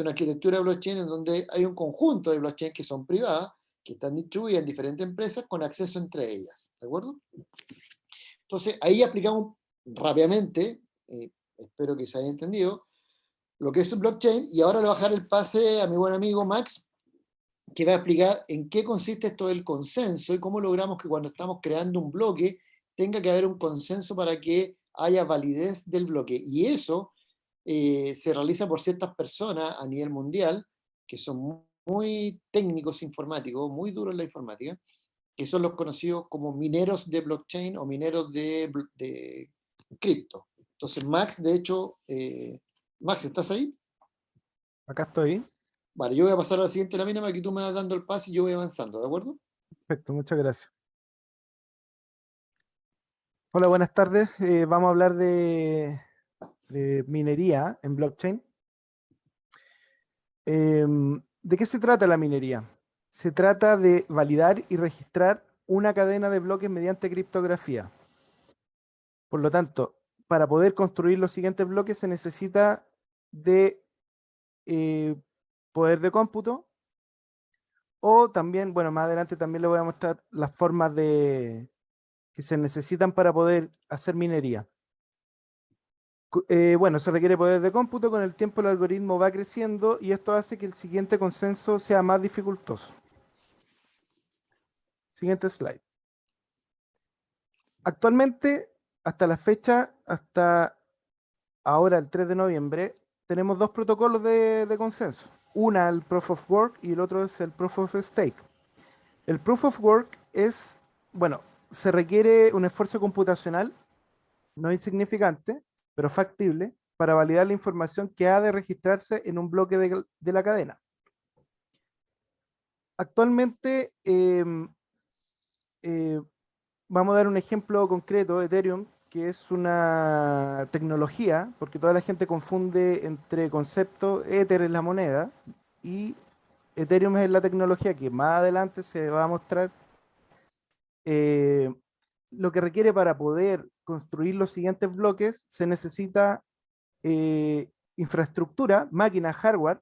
arquitectura blockchain en donde hay un conjunto de blockchain que son privadas, que están distribuidas en diferentes empresas con acceso entre ellas. ¿De acuerdo? Entonces, ahí aplicamos rápidamente, espero que se haya entendido, lo que es un blockchain, y ahora le voy a dejar el pase a mi buen amigo Max, que va a explicar en qué consiste esto del consenso y cómo logramos que cuando estamos creando un bloque tenga que haber un consenso para que haya validez del bloque. Y eso se realiza por ciertas personas a nivel mundial que son muy técnicos informáticos, muy duros en la informática, que son los conocidos como mineros de blockchain o mineros de cripto. Entonces, Max, de hecho, Max, ¿estás ahí? Acá estoy. Vale, yo voy a pasar a la siguiente lámina para que tú me vas dando el pase y yo voy avanzando, ¿de acuerdo? Perfecto, muchas gracias. Hola, buenas tardes. Vamos a hablar de minería en blockchain. ¿De qué se trata la minería? Se trata de validar y registrar una cadena de bloques mediante criptografía. Por lo tanto, para poder construir los siguientes bloques se necesita de poder de cómputo, o también, bueno, más adelante también le voy a mostrar las formas que se necesitan para poder hacer minería. Bueno, se requiere poder de cómputo, con el tiempo el algoritmo va creciendo y esto hace que el siguiente consenso sea más dificultoso. Siguiente slide. Actualmente, hasta la fecha, hasta ahora el 3 de noviembre, tenemos dos protocolos de consenso. Una el Proof of Work y el otro es el Proof of Stake. El Proof of Work es, bueno, se requiere un esfuerzo computacional no insignificante, pero factible, para validar la información que ha de registrarse en un bloque de la cadena. Actualmente, vamos a dar un ejemplo concreto, Ethereum, que es una tecnología, porque toda la gente confunde entre conceptos. Ether es la moneda y Ethereum es la tecnología que más adelante se va a mostrar. Lo que requiere para poder construir los siguientes bloques, se necesita infraestructura, máquina, hardware,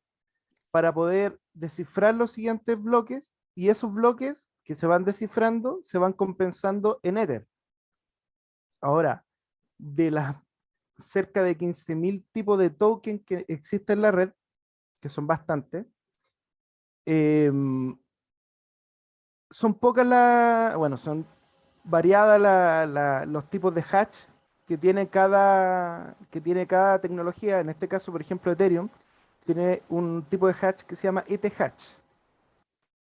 para poder descifrar los siguientes bloques, y esos bloques que se van descifrando se van compensando en Ether. Ahora, de las cerca de 15.000 tipos de token que existen en la red, que son bastantes, son pocas son variadas los tipos de hash que tiene cada tecnología. En este caso, por ejemplo, Ethereum tiene un tipo de hash que se llama ETH-hash.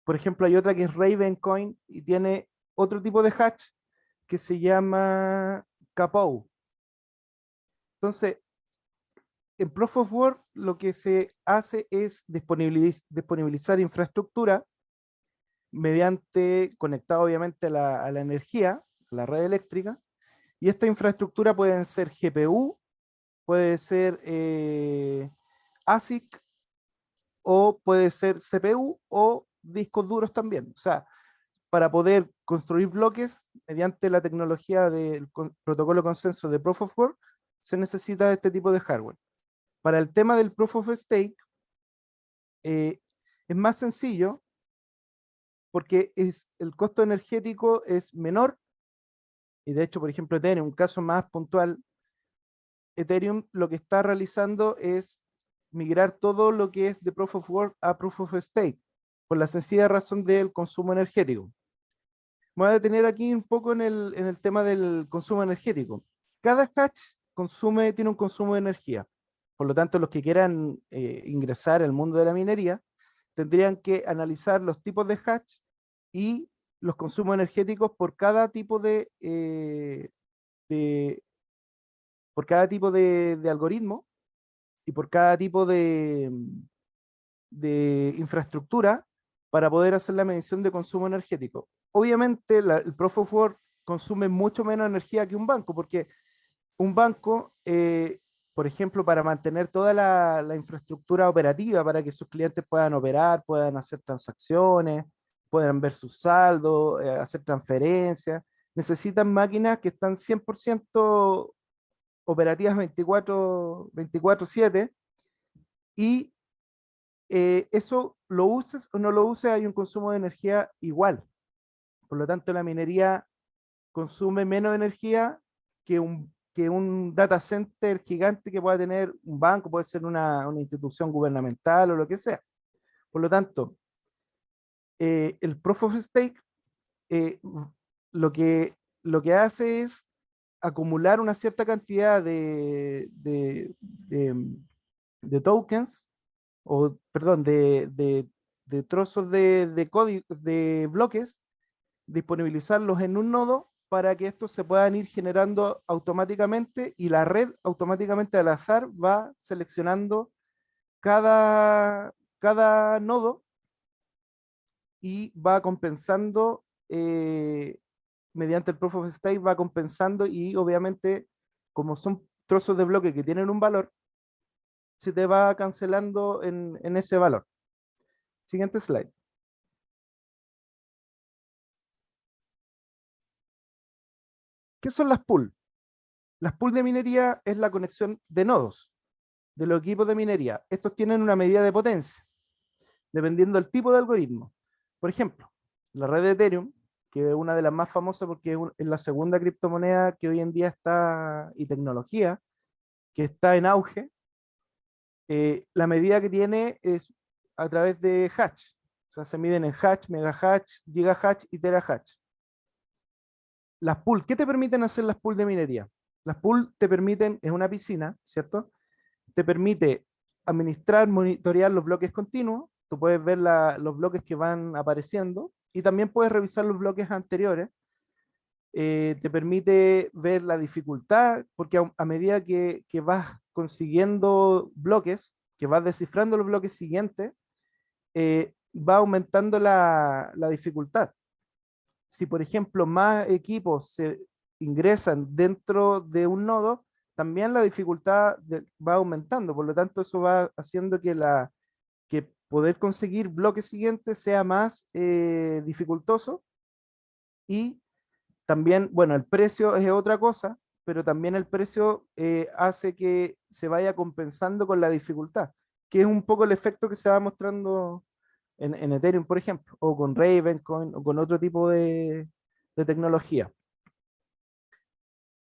Por ejemplo, hay otra que es Ravencoin y tiene otro tipo de hash que se llama Capou. Entonces, en Proof of Work lo que se hace es disponibilizar infraestructura mediante, conectado obviamente a la energía, la red eléctrica, y esta infraestructura pueden ser GPU, puede ser ASIC, o puede ser CPU o discos duros también. O sea, para poder construir bloques mediante la tecnología del protocolo consenso de Proof of Work, se necesita este tipo de hardware. Para el tema del Proof of Stake, es más sencillo, porque el costo energético es menor, y de hecho, por ejemplo, Ethereum, un caso más puntual, Ethereum lo que está realizando es migrar todo lo que es de Proof of Work a Proof of Stake, por la sencilla razón del consumo energético. Me voy a detener aquí un poco en el tema del consumo energético. Cada hash tiene un consumo de energía. Por lo tanto, los que quieran ingresar al mundo de la minería tendrían que analizar los tipos de hash y los consumos energéticos por cada tipo por cada tipo de algoritmo y por cada tipo de infraestructura, para poder hacer la medición de consumo energético. Obviamente el Proof of Work consume mucho menos energía que un banco, porque un banco, por ejemplo, para mantener toda la infraestructura operativa para que sus clientes puedan operar, puedan hacer transacciones, puedan ver sus saldos, hacer transferencias, necesitan máquinas que están 100% operativas 24/7, y eso lo uses o no lo uses, hay un consumo de energía igual. Por lo tanto, la minería consume menos energía que un data center gigante que pueda tener un banco, puede ser una institución gubernamental o lo que sea. Por lo tanto, el Proof of Stake lo que hace es acumular una cierta cantidad de tokens, o perdón, de trozos de código, de bloques, disponibilizarlos en un nodo para que estos se puedan ir generando automáticamente y la red automáticamente al azar va seleccionando cada nodo y va compensando mediante el Proof of Stake, va compensando y obviamente como son trozos de bloque que tienen un valor, se te va cancelando en ese valor. Siguiente slide. ¿Qué son las pools? Las pools de minería es la conexión de nodos de los equipos de minería. Estos tienen una medida de potencia, dependiendo del tipo de algoritmo. Por ejemplo, la red de Ethereum, que es una de las más famosas porque es la segunda criptomoneda que hoy en día está, y tecnología, que está en auge, la medida que tiene es a través de hash. O sea, se miden en hash, megahash, gigahash y terahash. Las pools, ¿qué te permiten hacer las pools de minería? Las pools te permiten, es una piscina, ¿cierto? Te permite administrar, monitorear los bloques continuos. Tú puedes ver los bloques que van apareciendo y también puedes revisar los bloques anteriores. Te permite ver la dificultad, porque a medida que vas consiguiendo bloques, que vas descifrando los bloques siguientes, va aumentando la dificultad. Si, por ejemplo, más equipos se ingresan dentro de un nodo, también la dificultad va aumentando. Por lo tanto, eso va haciendo que poder conseguir bloques siguientes sea más dificultoso. Y también, bueno, el precio es otra cosa, pero también el precio hace que se vaya compensando con la dificultad, que es un poco el efecto que se va mostrando en Ethereum, por ejemplo, o con Ravencoin, o con otro tipo de tecnología.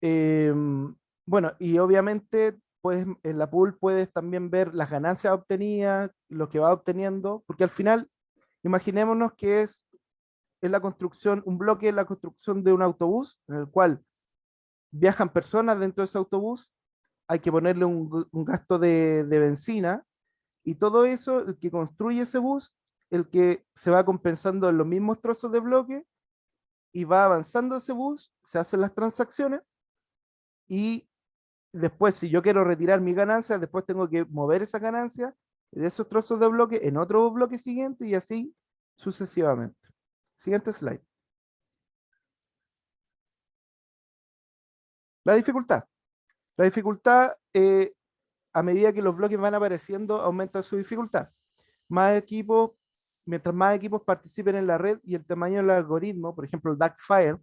Bueno, y obviamente pues, en la pool puedes también ver las ganancias obtenidas, lo que va obteniendo, porque al final, imaginémonos que es la construcción, un bloque es la construcción de un autobús, en el cual viajan personas dentro de ese autobús, hay que ponerle un gasto de benzina, y todo eso, el que construye ese bus, el que se va compensando en los mismos trozos de bloque, y va avanzando ese bus, se hacen las transacciones, y después, si yo quiero retirar mi ganancia, después tengo que mover esa ganancia de esos trozos de bloque en otro bloque siguiente, y así sucesivamente. Siguiente slide. La dificultad. La dificultad, a medida que los bloques van apareciendo, aumenta su dificultad. Más equipos, mientras más equipos participen en la red y el tamaño del algoritmo, por ejemplo el DAGFire,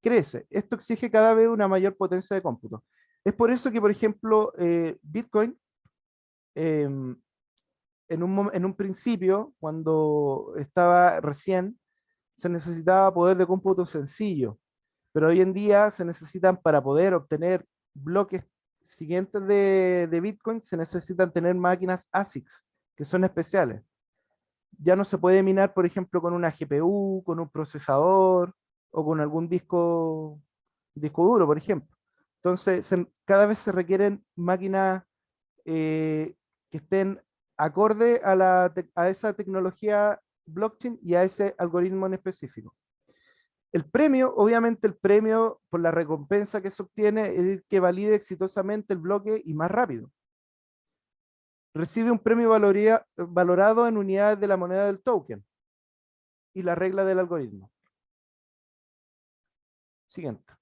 crece. Esto exige cada vez una mayor potencia de cómputo. Es por eso que, por ejemplo, Bitcoin, en un principio, cuando estaba recién, se necesitaba poder de cómputo sencillo, pero hoy en día se necesitan, para poder obtener bloques siguientes de Bitcoin, se necesitan tener máquinas ASICs, que son especiales. Ya no se puede minar, por ejemplo, con una GPU, con un procesador o con algún disco duro, por ejemplo. Entonces, cada vez se requieren máquinas que estén acorde a esa tecnología blockchain y a ese algoritmo en específico. El premio, obviamente el premio por la recompensa que se obtiene es el que valide exitosamente el bloque y más rápido. Recibe un premio valorado en unidades de la moneda del token y la regla del algoritmo. Siguiente.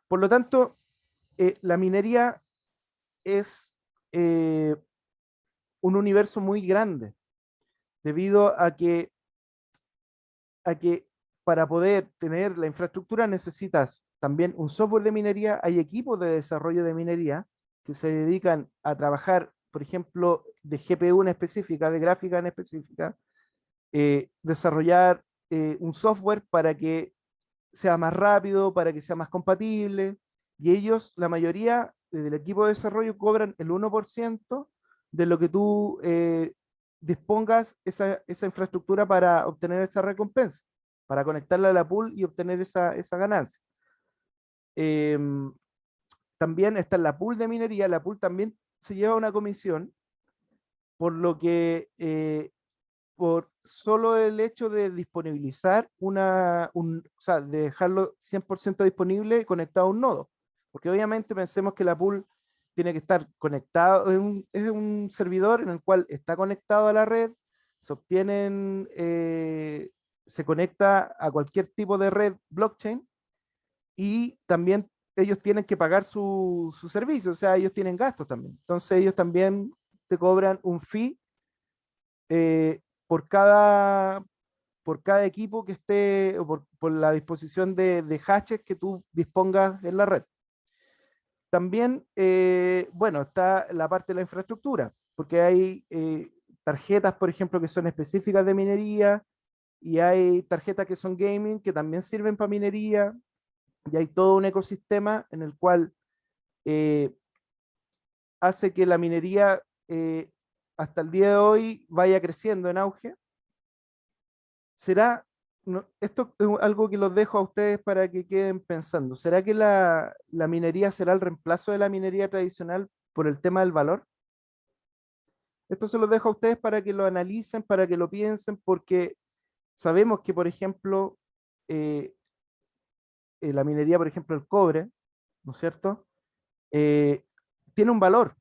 Por lo tanto, la minería es un universo muy grande, debido a que para poder tener la infraestructura necesitas también un software de minería. Hay equipos de desarrollo de minería que se dedican a trabajar, por ejemplo, de GPU en específica, de gráfica en específica, desarrollar un software para que sea más rápido, para que sea más compatible. Y ellos, la mayoría del equipo de desarrollo, cobran el 1% de lo que tú dispongas esa infraestructura para obtener esa recompensa, para conectarla a la pool y obtener esa ganancia. Em, También está la pool de minería. La pool también se lleva una comisión, por lo que por solo el hecho de disponibilizar o sea, de dejarlo 100% disponible conectado a un nodo. Porque obviamente pensemos que la pool tiene que estar conectado, es un servidor en el cual está conectado a la red, se obtienen, se conecta a cualquier tipo de red blockchain, y también ellos tienen que pagar su servicio, o sea, ellos tienen gastos también. Entonces ellos también te cobran un fee eh, por cada, por cada equipo que esté, o por la disposición de hashes que tú dispongas en la red. También, bueno, está la parte de la infraestructura, porque hay tarjetas, por ejemplo, que son específicas de minería, y hay tarjetas que son gaming, que también sirven para minería, y hay todo un ecosistema en el cual eh, hace que la minería hasta el día de hoy vaya creciendo en auge. ¿Será, esto es algo que los dejo a ustedes para que queden pensando, ¿será que la minería será el reemplazo de la minería tradicional por el tema del valor? Esto se los dejo a ustedes para que lo analicen, para que lo piensen, porque sabemos que, por ejemplo, eh, la minería, por ejemplo, el cobre, ¿no es cierto? Eh, Tiene un valor,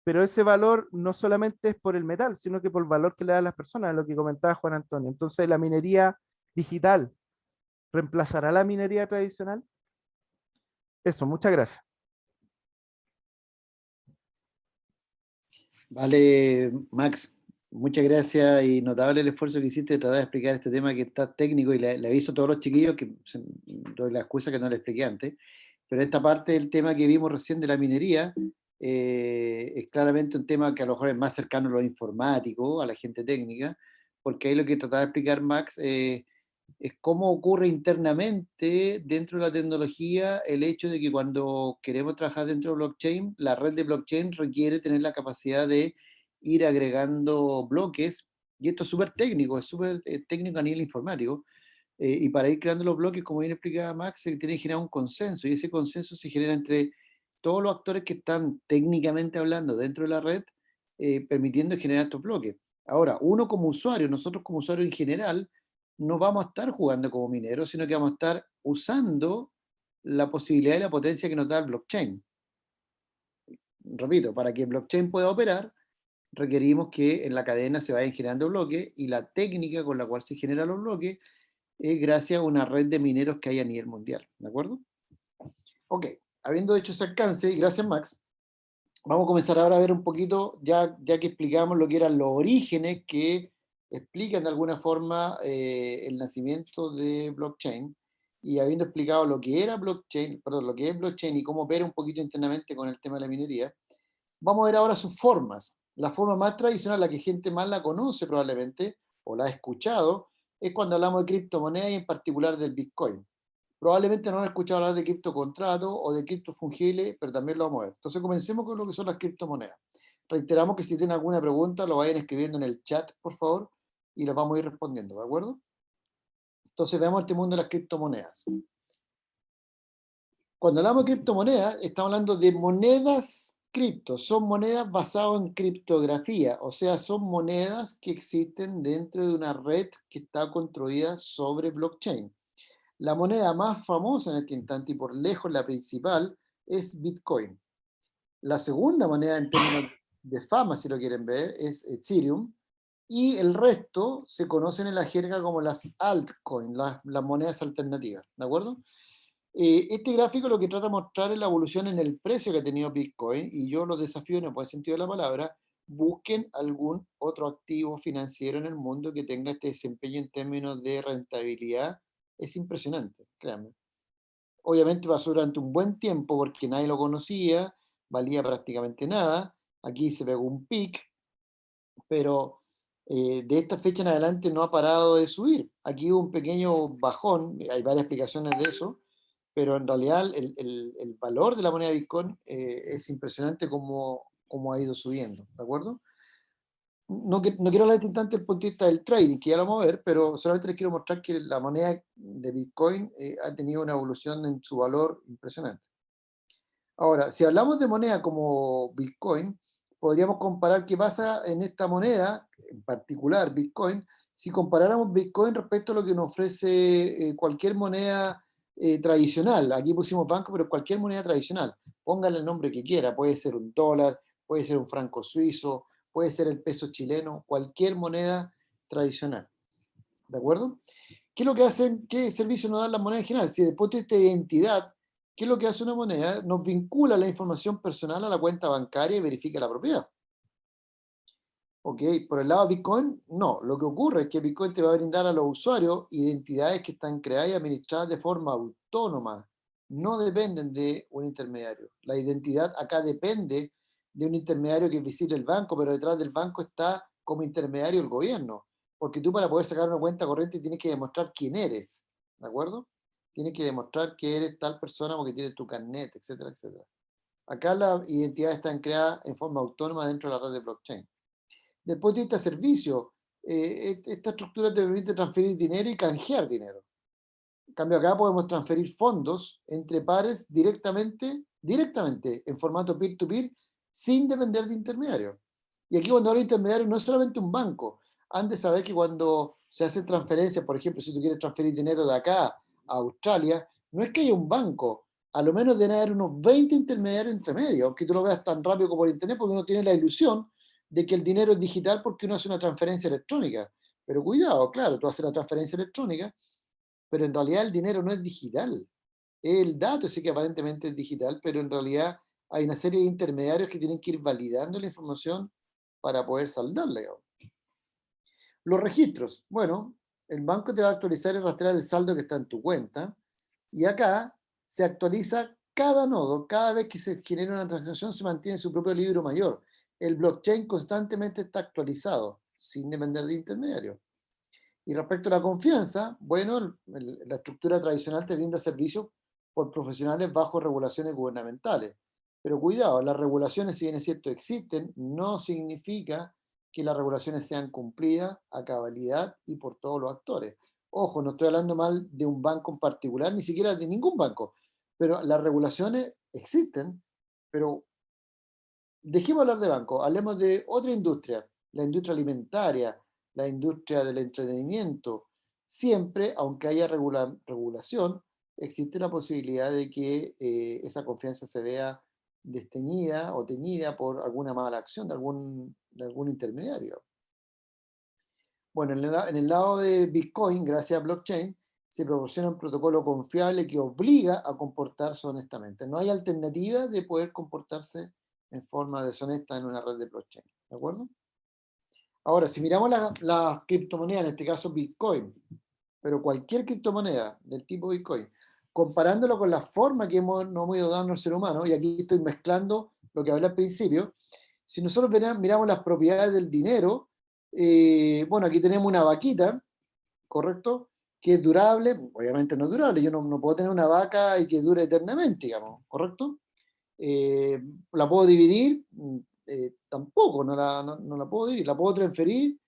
pero ese valor no solamente es por el metal, sino que por el valor que le da a las personas, lo que comentaba Juan Antonio. Entonces, la minería digital reemplazará la minería tradicional. Eso, muchas gracias. Vale, Max, muchas gracias y notable el esfuerzo que hiciste de tratar de explicar este tema que está técnico y le aviso a todos los chiquillos que doy la excusa que no le expliqué antes, pero esta parte del tema que vimos recién de la minería es claramente un tema que a lo mejor es más cercano a lo informático, a la gente técnica, porque ahí lo que trataba de explicar Max es cómo ocurre internamente dentro de la tecnología el hecho de que cuando queremos trabajar dentro de blockchain, la red de blockchain requiere tener la capacidad de ir agregando bloques, y esto es súper técnico, es súper técnico a nivel informático, y para ir creando los bloques, como bien explicaba Max, se tiene que generar un consenso, y ese consenso se genera entre todos los actores que están técnicamente hablando dentro de la red, permitiendo generar estos bloques. Ahora, uno como usuario, nosotros como usuario en general, no vamos a estar jugando como mineros, sino que vamos a estar usando la posibilidad y la potencia que nos da el blockchain. Repito, para que el blockchain pueda operar, requerimos que en la cadena se vayan generando bloques, y la técnica con la cual se generan los bloques es gracias a una red de mineros que hay a nivel mundial. ¿De acuerdo? Ok, habiendo hecho ese alcance, y gracias Max, vamos a comenzar ahora a ver un poquito, ya que explicamos lo que eran los orígenes que explican de alguna forma el nacimiento de blockchain, y habiendo explicado lo que era blockchain, perdón, lo que es blockchain y cómo opera un poquito internamente con el tema de la minería, vamos a ver ahora sus formas. La forma más tradicional, la que gente más la conoce probablemente, o la ha escuchado, es cuando hablamos de criptomonedas y en particular del Bitcoin. Probablemente no han escuchado hablar de criptocontratos o de criptofungibles, pero también lo vamos a ver. Entonces comencemos con lo que son las criptomonedas. Reiteramos que si tienen alguna pregunta lo vayan escribiendo en el chat, por favor, y los vamos a ir respondiendo, ¿de acuerdo? Entonces veamos este mundo de las criptomonedas. Cuando hablamos de criptomonedas, estamos hablando de monedas cripto. Son monedas basadas en criptografía, o sea, son monedas que existen dentro de una red que está construida sobre blockchain. La moneda más famosa en este instante y por lejos la principal es Bitcoin. La segunda moneda en términos de fama, si lo quieren ver, es Ethereum, y el resto se conocen en la jerga como las altcoins, las monedas alternativas, ¿de acuerdo? Este gráfico lo que trata de mostrar es la evolución en el precio que ha tenido Bitcoin, y yo los desafío en el buen sentido de la palabra, busquen algún otro activo financiero en el mundo que tenga este desempeño en términos de rentabilidad. Es impresionante, créanme. Obviamente pasó durante un buen tiempo porque nadie lo conocía, valía prácticamente nada. Aquí se pegó un pic, pero de esta fecha en adelante no ha parado de subir. Aquí hubo un pequeño bajón, hay varias explicaciones de eso, pero en realidad el valor de la moneda Bitcoin es impresionante cómo ha ido subiendo, ¿de acuerdo? No quiero hablar tanto desde el punto de vista del trading, que ya lo vamos a ver, pero solamente les quiero mostrar que la moneda de Bitcoin ha tenido una evolución en su valor impresionante. Ahora, si hablamos de moneda como Bitcoin, podríamos comparar qué pasa en esta moneda, en particular Bitcoin, si comparáramos Bitcoin respecto a lo que nos ofrece cualquier moneda tradicional. Aquí pusimos banco, pero cualquier moneda tradicional. Póngale el nombre que quiera, puede ser un dólar, puede ser un franco suizo, puede ser el peso chileno, cualquier moneda tradicional. ¿De acuerdo? ¿Qué es lo que hacen? ¿Qué servicio nos dan las monedas en general? Si desde el punto de vista de identidad, ¿qué es lo que hace una moneda? Nos vincula la información personal a la cuenta bancaria y verifica la propiedad. Ok, por el lado de Bitcoin, no. Lo que ocurre es que Bitcoin te va a brindar a los usuarios identidades que están creadas y administradas de forma autónoma. No dependen de un intermediario. La identidad acá depende de un intermediario que es visible el banco, pero detrás del banco está como intermediario el gobierno. Porque tú para poder sacar una cuenta corriente tienes que demostrar quién eres. ¿De acuerdo? Tienes que demostrar que eres tal persona porque tienes tu carnet, etcétera, etcétera. Acá las identidades están creadas en forma autónoma dentro de la red de blockchain. Desde el punto de vista de servicio, esta estructura te permite transferir dinero y canjear dinero. En cambio, acá podemos transferir fondos entre pares directamente en formato peer-to-peer, sin depender de intermediarios. Y aquí cuando hablo de intermediarios no es solamente un banco. Han de saber que cuando se hacen transferencias, por ejemplo, si tú quieres transferir dinero de acá a Australia, no es que haya un banco, a lo menos deben haber unos 20 intermediarios entre medio, aunque tú lo veas tan rápido como por internet, porque uno tiene la ilusión de que el dinero es digital porque uno hace una transferencia electrónica. Pero cuidado, claro, tú haces la transferencia electrónica, pero en realidad el dinero no es digital. El dato sí que aparentemente es digital, pero en realidad hay una serie de intermediarios que tienen que ir validando la información para poder saldarla. Los registros. Bueno, el banco te va a actualizar y rastrear el saldo que está en tu cuenta. Y acá se actualiza cada nodo. Cada vez que se genera una transacción se mantiene su propio libro mayor. El blockchain constantemente está actualizado, sin depender de intermediarios. Y respecto a la confianza, bueno, la estructura tradicional te brinda servicios por profesionales bajo regulaciones gubernamentales. Pero cuidado, las regulaciones, si bien es cierto, existen, no significa que las regulaciones sean cumplidas a cabalidad y por todos los actores. Ojo, no estoy hablando mal de un banco en particular, ni siquiera de ningún banco, pero las regulaciones existen, pero dejemos hablar de banco, hablemos de otra industria, la industria alimentaria, la industria del entretenimiento. Siempre, aunque haya regulación, existe la posibilidad de que esa confianza se vea desteñida o teñida por alguna mala acción de algún intermediario. Bueno, en el lado de Bitcoin, gracias a blockchain, se proporciona un protocolo confiable que obliga a comportarse honestamente. No hay alternativa de poder comportarse en forma deshonesta en una red de blockchain. ¿De acuerdo? Ahora, si miramos la criptomoneda, en este caso Bitcoin, pero cualquier criptomoneda del tipo Bitcoin, comparándolo con la forma que nos hemos ido dando al ser humano, y aquí estoy mezclando lo que hablé al principio, si nosotros miramos las propiedades del dinero, bueno, aquí tenemos una vaquita, ¿correcto? Que es durable, obviamente no es durable, yo no puedo tener una vaca y que dure eternamente, digamos, ¿correcto? La puedo dividir, tampoco, no la puedo dividir, la puedo transferir,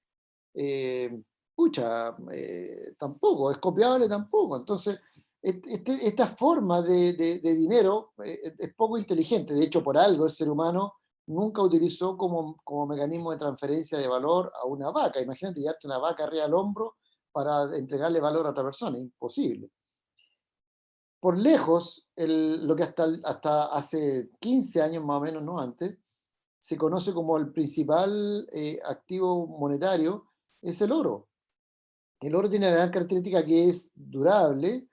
tampoco, es copiable tampoco. Entonces, esta forma de dinero es poco inteligente. De hecho, por algo el ser humano nunca utilizó como mecanismo de transferencia de valor a una vaca. Imagínate llevarte una vaca arriba al hombro para entregarle valor a otra persona, imposible. Por lejos, lo que hasta hace 15 años más o menos, no antes, se conoce como el principal activo monetario, es el oro. El oro tiene la gran característica que es durable,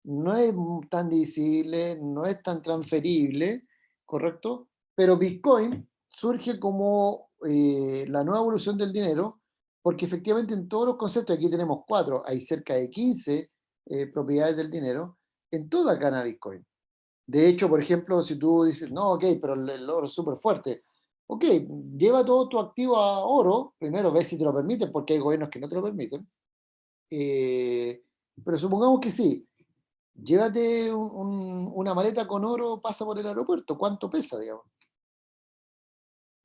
no es tan divisible, no es tan transferible, ¿correcto? Pero Bitcoin surge como la nueva evolución del dinero, porque efectivamente en todos los conceptos, aquí tenemos 4, hay cerca de 15 propiedades del dinero, en toda gana Bitcoin. De hecho, por ejemplo, si tú dices, no, ok, pero el oro es súper fuerte, Ok, lleva todo tu activo a oro, primero ve si te lo permiten, porque hay gobiernos que no te lo permiten, pero supongamos que sí, llévate una maleta con oro, pasa por el aeropuerto, ¿cuánto pesa, digamos?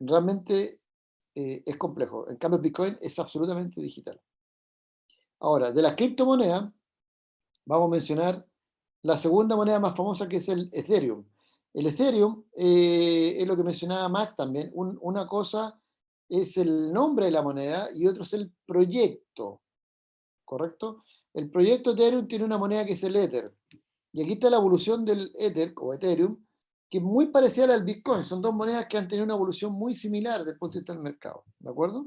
Realmente es complejo, en cambio Bitcoin es absolutamente digital. Ahora, de las criptomonedas, vamos a mencionar la segunda moneda más famosa, que es el Ethereum. El Ethereum es lo que mencionaba Max también. Una cosa es el nombre de la moneda y otro es el proyecto, ¿correcto? El proyecto Ethereum tiene una moneda que es el Ether. Y aquí está la evolución del Ether o Ethereum, que es muy parecida al Bitcoin. Son dos monedas que han tenido una evolución muy similar desde el punto de vista del mercado. ¿De acuerdo?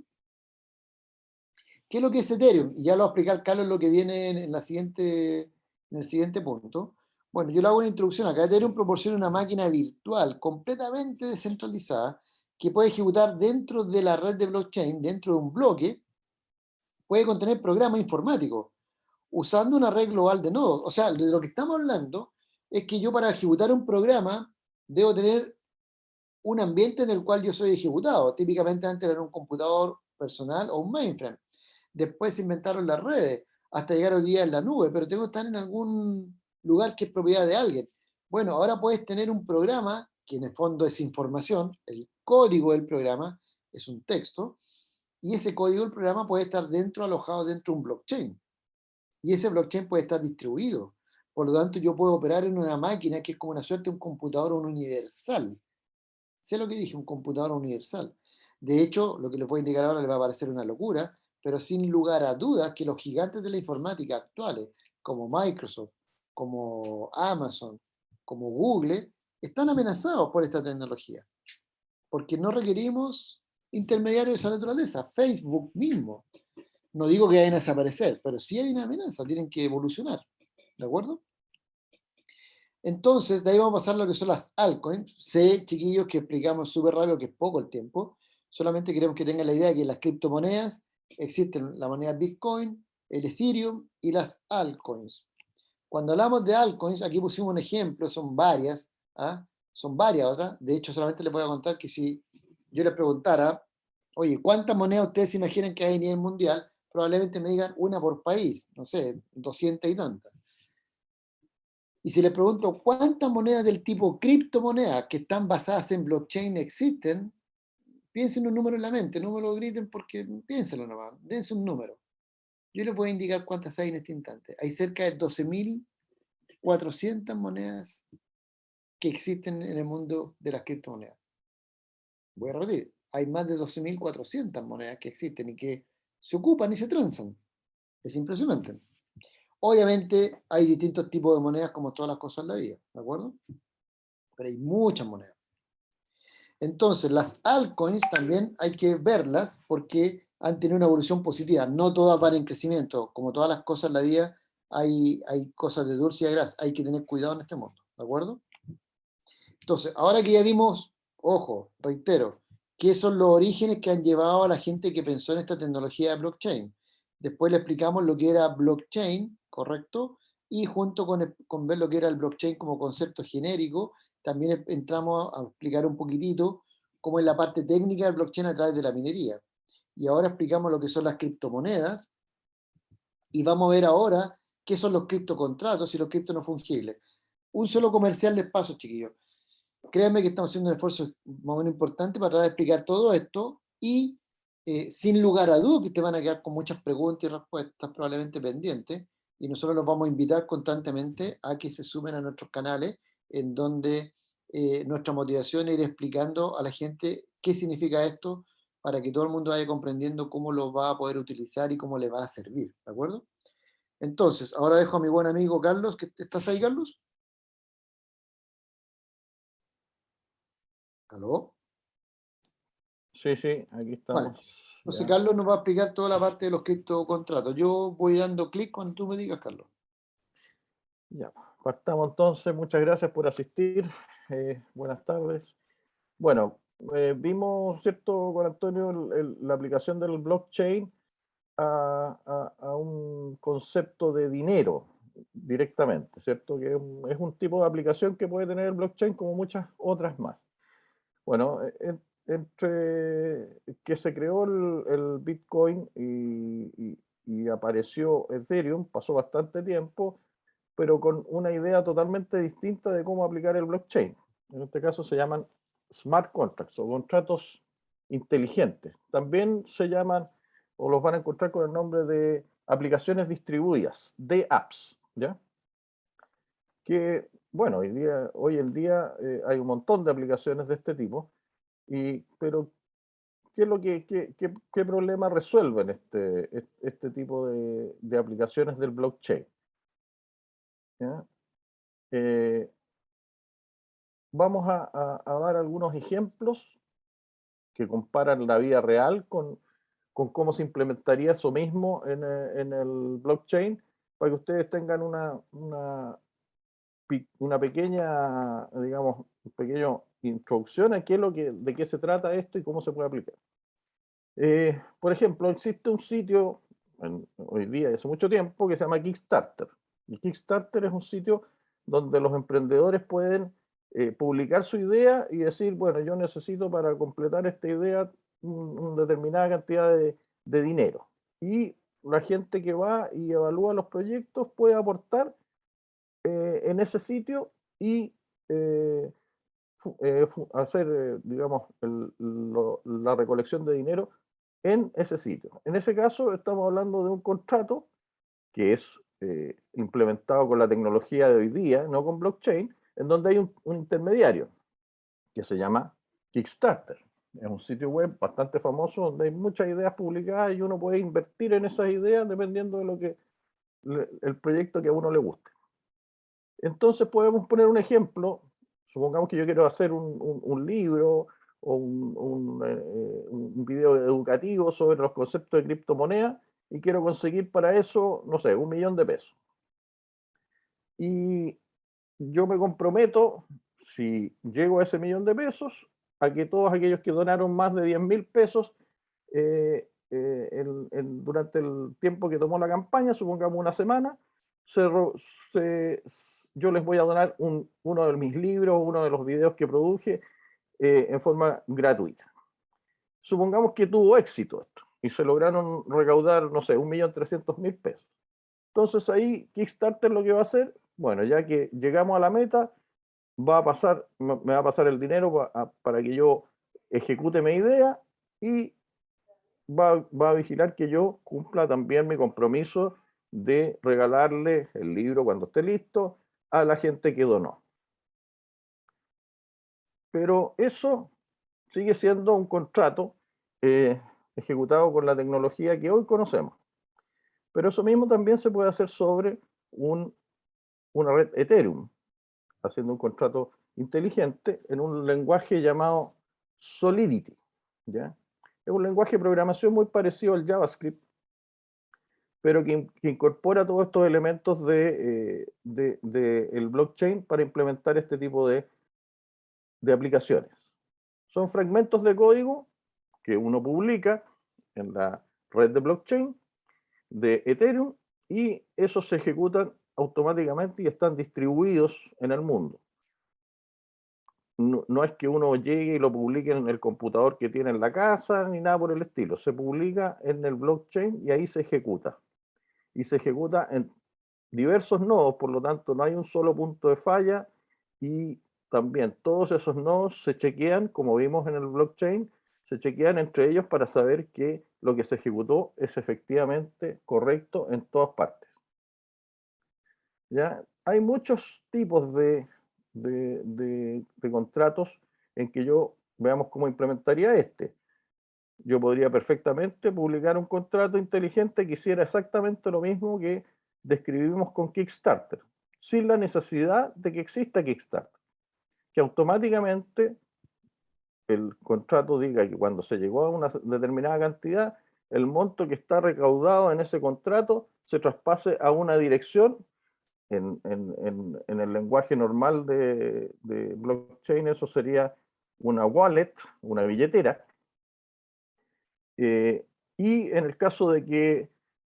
¿Qué es lo que es Ethereum? Y ya lo va a explicar Carlos lo que viene en el siguiente punto. Bueno, yo le hago una introducción acá. Ethereum proporciona una máquina virtual completamente descentralizada que puede ejecutar dentro de la red de blockchain, dentro de un bloque, puede contener programas informáticos usando una red global de nodos. O sea, de lo que estamos hablando es que yo para ejecutar un programa debo tener un ambiente en el cual yo soy ejecutado. Típicamente antes era un computador personal o un mainframe. Después se inventaron las redes, hasta llegar hoy día en la nube, pero tengo que estar en algún lugar que es propiedad de alguien. Bueno, ahora puedes tener un programa que en el fondo es información, el código del programa es un texto, y ese código del programa puede estar alojado dentro de un blockchain. Y ese blockchain puede estar distribuido. Por lo tanto, yo puedo operar en una máquina que es como una suerte de un computador universal. Sé lo que dije, un computador universal. De hecho, lo que le puedo indicar ahora le va a parecer una locura, pero sin lugar a dudas que los gigantes de la informática actuales, como Microsoft, como Amazon, como Google, están amenazados por esta tecnología, porque no requerimos intermediarios de esa naturaleza. Facebook mismo, no digo que vayan a desaparecer, pero sí hay una amenaza, tienen que evolucionar, ¿de acuerdo? Entonces, de ahí vamos a pasar a lo que son las altcoins. Sé, chiquillos, que explicamos súper rápido, que es poco el tiempo. Solamente queremos que tengan la idea de que las criptomonedas existen la moneda Bitcoin, el Ethereum y las altcoins. Cuando hablamos de altcoins, aquí pusimos un ejemplo, son varias, ¿ah? Son varias otras. De hecho, solamente les voy a contar que si yo les preguntara, oye, ¿cuántas monedas ustedes se imaginan que hay a nivel mundial? Probablemente me digan una por país, no sé, 200 y tantas. Y si les pregunto cuántas monedas del tipo criptomonedas que están basadas en blockchain existen, piensen un número en la mente, no me lo griten porque piénsenlo nomás, dense un número. Yo les voy a indicar cuántas hay en este instante. Hay cerca de 12.400 monedas que existen en el mundo de las criptomonedas. Voy a repetir, hay más de 12.400 monedas que existen y que se ocupan y se transan. Es impresionante. Obviamente hay distintos tipos de monedas como todas las cosas en la vida, ¿de acuerdo? Pero hay muchas monedas. Entonces, las altcoins también hay que verlas porque han tenido una evolución positiva. No todas van en crecimiento. Como todas las cosas en la vida, hay cosas de dulce y de gras. Hay que tener cuidado en este mundo, ¿de acuerdo? Entonces, ahora que ya vimos, ojo, reitero, qué son los orígenes que han llevado a la gente que pensó en esta tecnología de blockchain. Después le explicamos lo que era blockchain, ¿correcto? Y junto con ver lo que era el blockchain como concepto genérico, también entramos a explicar un poquitito cómo es la parte técnica del blockchain a través de la minería. Y ahora explicamos lo que son las criptomonedas y vamos a ver ahora qué son los criptocontratos y los cripto no fungibles. Un solo comercial les paso, chiquillos. Créanme que estamos haciendo un esfuerzo más o menos importante para tratar de explicar todo esto y sin lugar a dudas que te van a quedar con muchas preguntas y respuestas probablemente pendientes y nosotros los vamos a invitar constantemente a que se sumen a nuestros canales en donde nuestra motivación es ir explicando a la gente qué significa esto para que todo el mundo vaya comprendiendo cómo lo va a poder utilizar y cómo le va a servir, ¿de acuerdo? Entonces, ahora dejo a mi buen amigo Carlos, ¿estás ahí, Carlos? ¿Aló? Sí, sí, aquí Vale. estamos. Entonces, Ya, Carlos nos va a explicar toda la parte de los criptocontratos. Yo voy dando clic cuando tú me digas, Carlos. ya. Partamos entonces. Muchas gracias por asistir. Buenas tardes. Bueno, vimos, ¿cierto, Juan Antonio, la aplicación del blockchain a un concepto de dinero directamente, ¿cierto? Que es un tipo de aplicación que puede tener el blockchain como muchas otras más. Bueno, entre que se creó el Bitcoin y apareció Ethereum, pasó bastante tiempo, pero con una idea totalmente distinta de cómo aplicar el blockchain. En este caso se llaman smart contracts o contratos inteligentes. También se llaman, o los van a encontrar con el nombre de aplicaciones distribuidas, DApps, ¿ya? Que, bueno, hoy en día hay un montón de aplicaciones de este tipo, pero ¿qué es lo qué problema resuelven este tipo de aplicaciones del blockchain? ¿Ya? Vamos a dar algunos ejemplos que comparan la vida real con cómo se implementaría eso mismo en el blockchain, para que ustedes tengan una pequeña, digamos, pequeña introducción a de qué se trata esto y cómo se puede aplicar. Por ejemplo, existe un sitio hoy día, hace mucho tiempo, que se llama Kickstarter. Y Kickstarter es un sitio donde los emprendedores pueden publicar su idea y decir, bueno, yo necesito para completar esta idea una determinada cantidad de dinero. Y la gente que va y evalúa los proyectos puede aportar en ese sitio y hacer, digamos, la recolección de dinero en ese sitio. En ese caso estamos hablando de un contrato que es implementado con la tecnología de hoy día, no con blockchain, en donde hay un intermediario que se llama Kickstarter. Es un sitio web bastante famoso donde hay muchas ideas publicadas y uno puede invertir en esas ideas dependiendo de el proyecto que a uno le guste. Entonces podemos poner un ejemplo. Supongamos que yo quiero hacer un libro o un video educativo sobre los conceptos de criptomonedas y quiero conseguir para eso, no sé, 1 millón de pesos. Y yo me comprometo, si llego a ese 1 millón de pesos, a que todos aquellos que donaron más de 10.000 pesos durante el tiempo que tomó la campaña, supongamos una semana, yo les voy a donar uno de mis libros, uno de los videos que produje en forma gratuita. Supongamos que tuvo éxito esto y se lograron recaudar, no sé, 1.300.000 pesos. Entonces ahí Kickstarter lo que va a hacer, bueno, ya que llegamos a la meta, me va a pasar el dinero para que yo ejecute mi idea y va a vigilar que yo cumpla también mi compromiso de regalarle el libro cuando esté listo a la gente que donó. Pero eso sigue siendo un contrato ejecutado con la tecnología que hoy conocemos. Pero eso mismo también se puede hacer sobre una red Ethereum, haciendo un contrato inteligente en un lenguaje llamado Solidity, ¿ya? Es un lenguaje de programación muy parecido al JavaScript, pero que incorpora todos estos elementos del blockchain para implementar este tipo de aplicaciones. Son fragmentos de código que uno publica en la red de blockchain de Ethereum y esos se ejecutan automáticamente y están distribuidos en el mundo. No es que uno llegue y lo publique en el computador que tiene en la casa, ni nada por el estilo. Se publica en el blockchain y ahí se ejecuta. Y se ejecuta en diversos nodos, por lo tanto no hay un solo punto de falla y también todos esos nodos se chequean, como vimos en el blockchain, se chequean entre ellos para saber que lo que se ejecutó es efectivamente correcto en todas partes. ¿Ya? Hay muchos tipos de contratos en que veamos cómo implementaría este. Yo podría perfectamente publicar un contrato inteligente que hiciera exactamente lo mismo que describimos con Kickstarter, sin la necesidad de que exista Kickstarter. Que automáticamente el contrato diga que cuando se llegó a una determinada cantidad, el monto que está recaudado en ese contrato se traspase a una dirección. En el lenguaje normal de blockchain, eso sería una wallet, una billetera. Y en el caso de que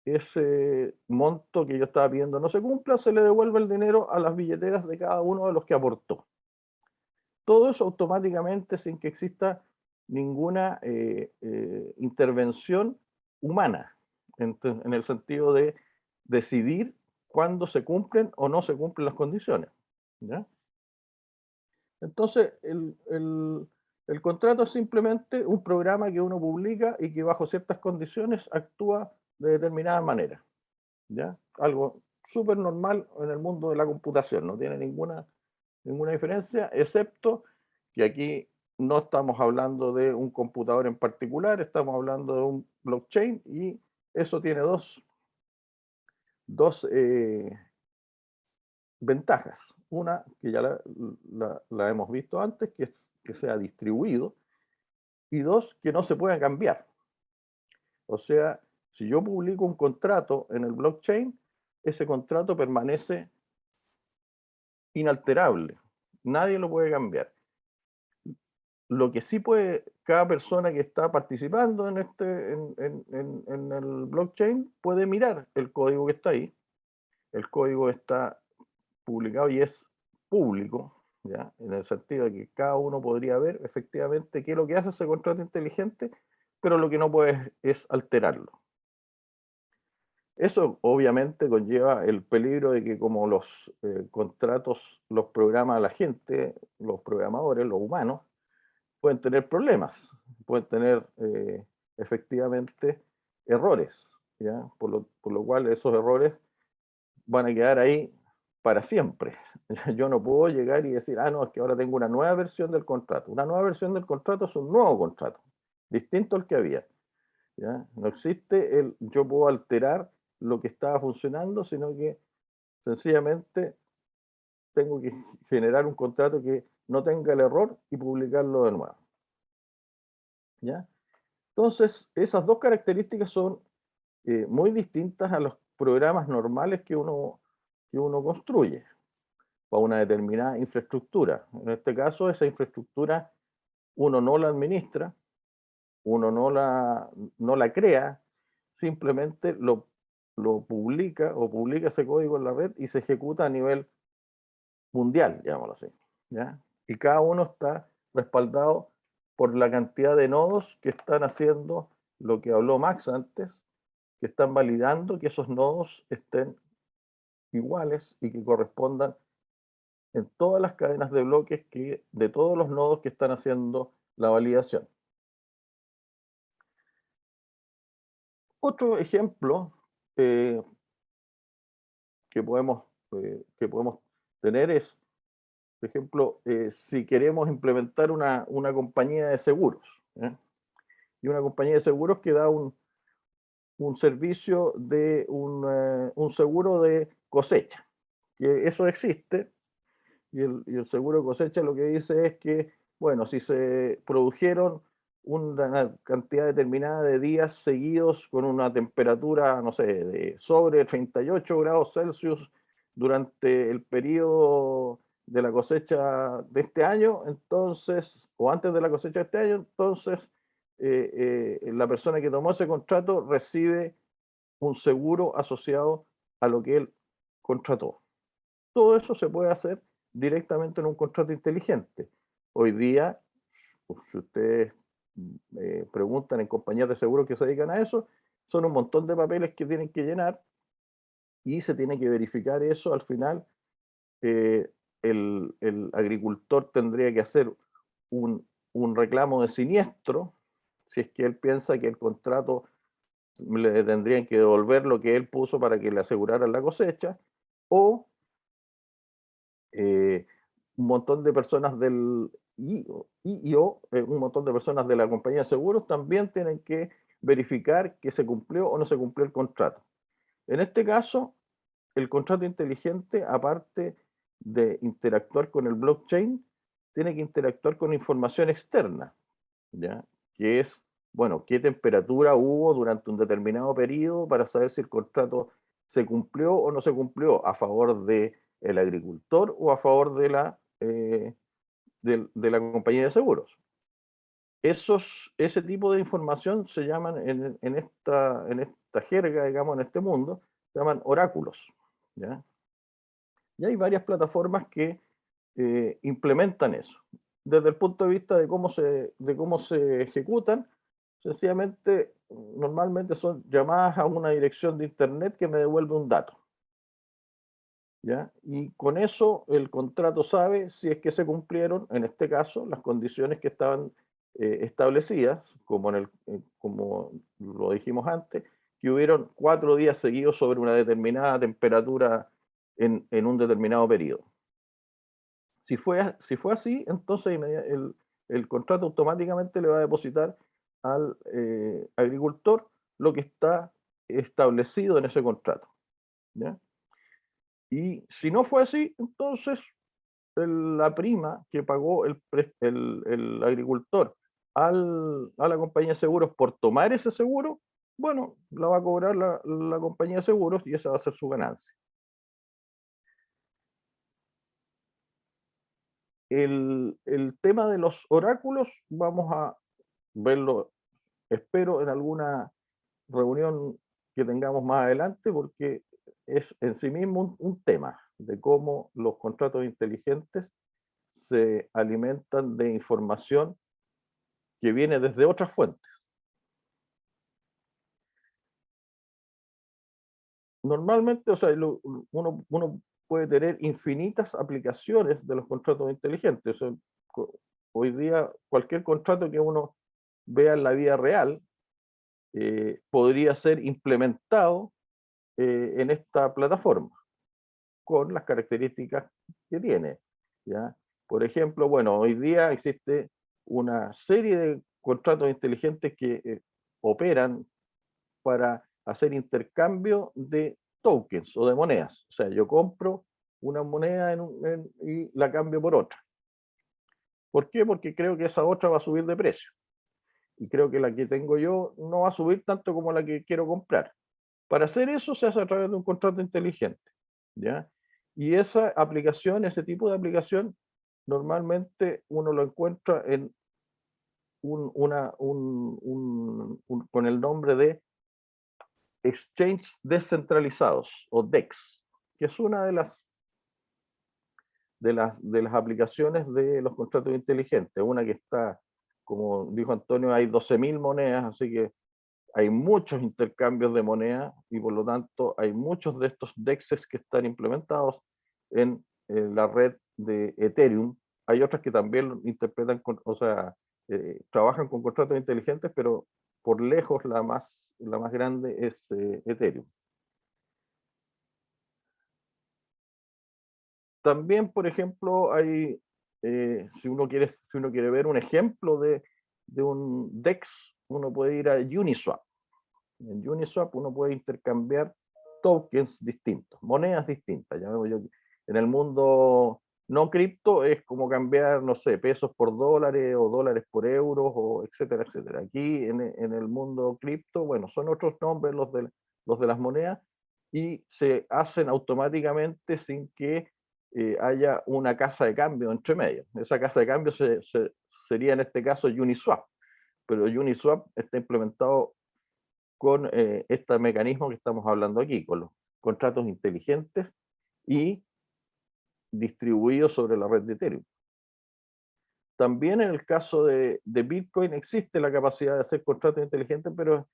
ese monto que yo estaba pidiendo no se cumpla, se le devuelve el dinero a las billeteras de cada uno de los que aportó. Todo eso automáticamente sin que exista ninguna intervención humana, en el sentido de decidir cuándo se cumplen o no se cumplen las condiciones, ¿ya? Entonces, el contrato es simplemente un programa que uno publica y que bajo ciertas condiciones actúa de determinada manera, ¿ya? Algo súper normal en el mundo de la computación, no tiene ninguna diferencia, excepto que aquí no estamos hablando de un computador en particular, estamos hablando de un blockchain y eso tiene dos ventajas. Una, que ya la hemos visto antes, que es que sea distribuido, y dos, que no se pueda cambiar. O sea, si yo publico un contrato en el blockchain, ese contrato permanece inalterable. Nadie lo puede cambiar. Lo que sí puede, cada persona que está participando en el blockchain puede mirar el código que está ahí. El código está publicado y es público, ¿ya? En el sentido de que cada uno podría ver efectivamente qué es lo que hace ese contrato inteligente, pero lo que no puede es alterarlo. Eso obviamente conlleva el peligro de que como los contratos los programa la gente, los programadores, los humanos, pueden tener problemas, pueden tener efectivamente errores, ¿ya? Por lo cual esos errores van a quedar ahí para siempre. Yo no puedo llegar y decir, no, es que ahora tengo una nueva versión del contrato. Una nueva versión del contrato es un nuevo contrato, distinto al que había, ¿ya? No existe yo puedo alterar lo que estaba funcionando, sino que sencillamente tengo que generar un contrato que no tenga el error y publicarlo de nuevo, ¿ya? Entonces, esas dos características son muy distintas a los programas normales que uno construye para una determinada infraestructura. En este caso, esa infraestructura uno no la administra, uno no la crea, simplemente lo publica o publica ese código en la red y se ejecuta a nivel mundial, llamémoslo así, ¿ya? Y cada uno está respaldado por la cantidad de nodos que están haciendo lo que habló Max antes, que están validando que esos nodos estén iguales y que correspondan en todas las cadenas de bloques de todos los nodos que están haciendo la validación. Otro ejemplo que podemos tener es, por ejemplo, si queremos implementar una compañía de seguros, ¿eh? Y una compañía de seguros que da un servicio de un seguro de cosecha, que eso existe, y el seguro de cosecha lo que dice es que, bueno, si se produjeron una cantidad determinada de días seguidos con una temperatura, no sé, de sobre 38 grados Celsius durante el periodo de la cosecha de este año, entonces, o antes de la cosecha de este año, entonces la persona que tomó ese contrato recibe un seguro asociado a lo que él contrató. Todo eso se puede hacer directamente en un contrato inteligente. Hoy día, si ustedes preguntan en compañías de seguros que se dedican a eso, son un montón de papeles que tienen que llenar y se tiene que verificar eso. Al final, el agricultor tendría que hacer un reclamo de siniestro si es que él piensa que el contrato le tendrían que devolver lo que él puso para que le aseguraran la cosecha, o un montón de personas del un montón de personas de la compañía de seguros también tienen que verificar que se cumplió o no se cumplió el contrato. En este caso, el contrato inteligente, aparte de interactuar con el blockchain, tiene que interactuar con información externa, ¿ya? Que es, bueno, qué temperatura hubo durante un determinado periodo para saber si el contrato se cumplió o no se cumplió a favor del agricultor o a favor de la compañía de seguros. Ese tipo de información se llaman en esta jerga, digamos, en este mundo, se llaman oráculos, ¿ya? Y hay varias plataformas que implementan eso. desde el punto de vista de cómo se ejecutan, sencillamente, normalmente son llamadas a una dirección de internet que me devuelve un dato. ¿Ya? Y con eso el contrato sabe si es que se cumplieron, en este caso, las condiciones que estaban establecidas, como lo dijimos antes, que hubieron 4 días seguidos sobre una determinada temperatura en un determinado periodo. Si fue así, entonces el contrato automáticamente le va a depositar al agricultor lo que está establecido en ese contrato. ¿Ya? Y si no fue así, entonces la prima que pagó el agricultor a la compañía de seguros por tomar ese seguro, bueno, la va a cobrar la compañía de seguros y esa va a ser su ganancia. El tema de los oráculos vamos a verlo, espero, en alguna reunión que tengamos más adelante, porque es en sí mismo un tema de cómo los contratos inteligentes se alimentan de información que viene desde otras fuentes. Normalmente, o sea, uno puede tener infinitas aplicaciones de los contratos inteligentes. O sea, hoy día cualquier contrato que uno vea en la vida real podría ser implementado en esta plataforma con las características que tiene, ¿ya? Por ejemplo, bueno, hoy día existe una serie de contratos inteligentes que operan para hacer intercambio de tokens o de monedas. O sea, yo compro una moneda y la cambio por otra. ¿Por qué? Porque creo que esa otra va a subir de precio. Y creo que la que tengo yo no va a subir tanto como la que quiero comprar. Para hacer eso se hace a través de un contrato inteligente, ¿ya? Y esa aplicación, ese tipo de aplicación, normalmente uno lo encuentra en con el nombre de Exchange Descentralizados, o DEX, que es una de las aplicaciones de los contratos inteligentes. Una que está, como dijo Antonio, hay 12.000 monedas, así que hay muchos intercambios de moneda y por lo tanto hay muchos de estos DEXs que están implementados en la red de Ethereum. Hay otras que también interpretan, trabajan con contratos inteligentes, pero por lejos la más grande es Ethereum. También, por ejemplo, hay, si uno quiere ver un ejemplo de un DEX, uno puede ir a Uniswap. En Uniswap uno puede intercambiar tokens distintos, monedas distintas. En el mundo no cripto es como cambiar, no sé, pesos por dólares o dólares por euros, o etcétera, etcétera. Aquí en el mundo cripto, bueno, son otros nombres los de las monedas y se hacen automáticamente sin que haya una casa de cambio entre medio. Esa casa de cambio sería en este caso Uniswap, pero Uniswap está implementado con este mecanismo que estamos hablando aquí, con los contratos inteligentes y distribuidos sobre la red de Ethereum. También en el caso de Bitcoin existe la capacidad de hacer contratos inteligentes, pero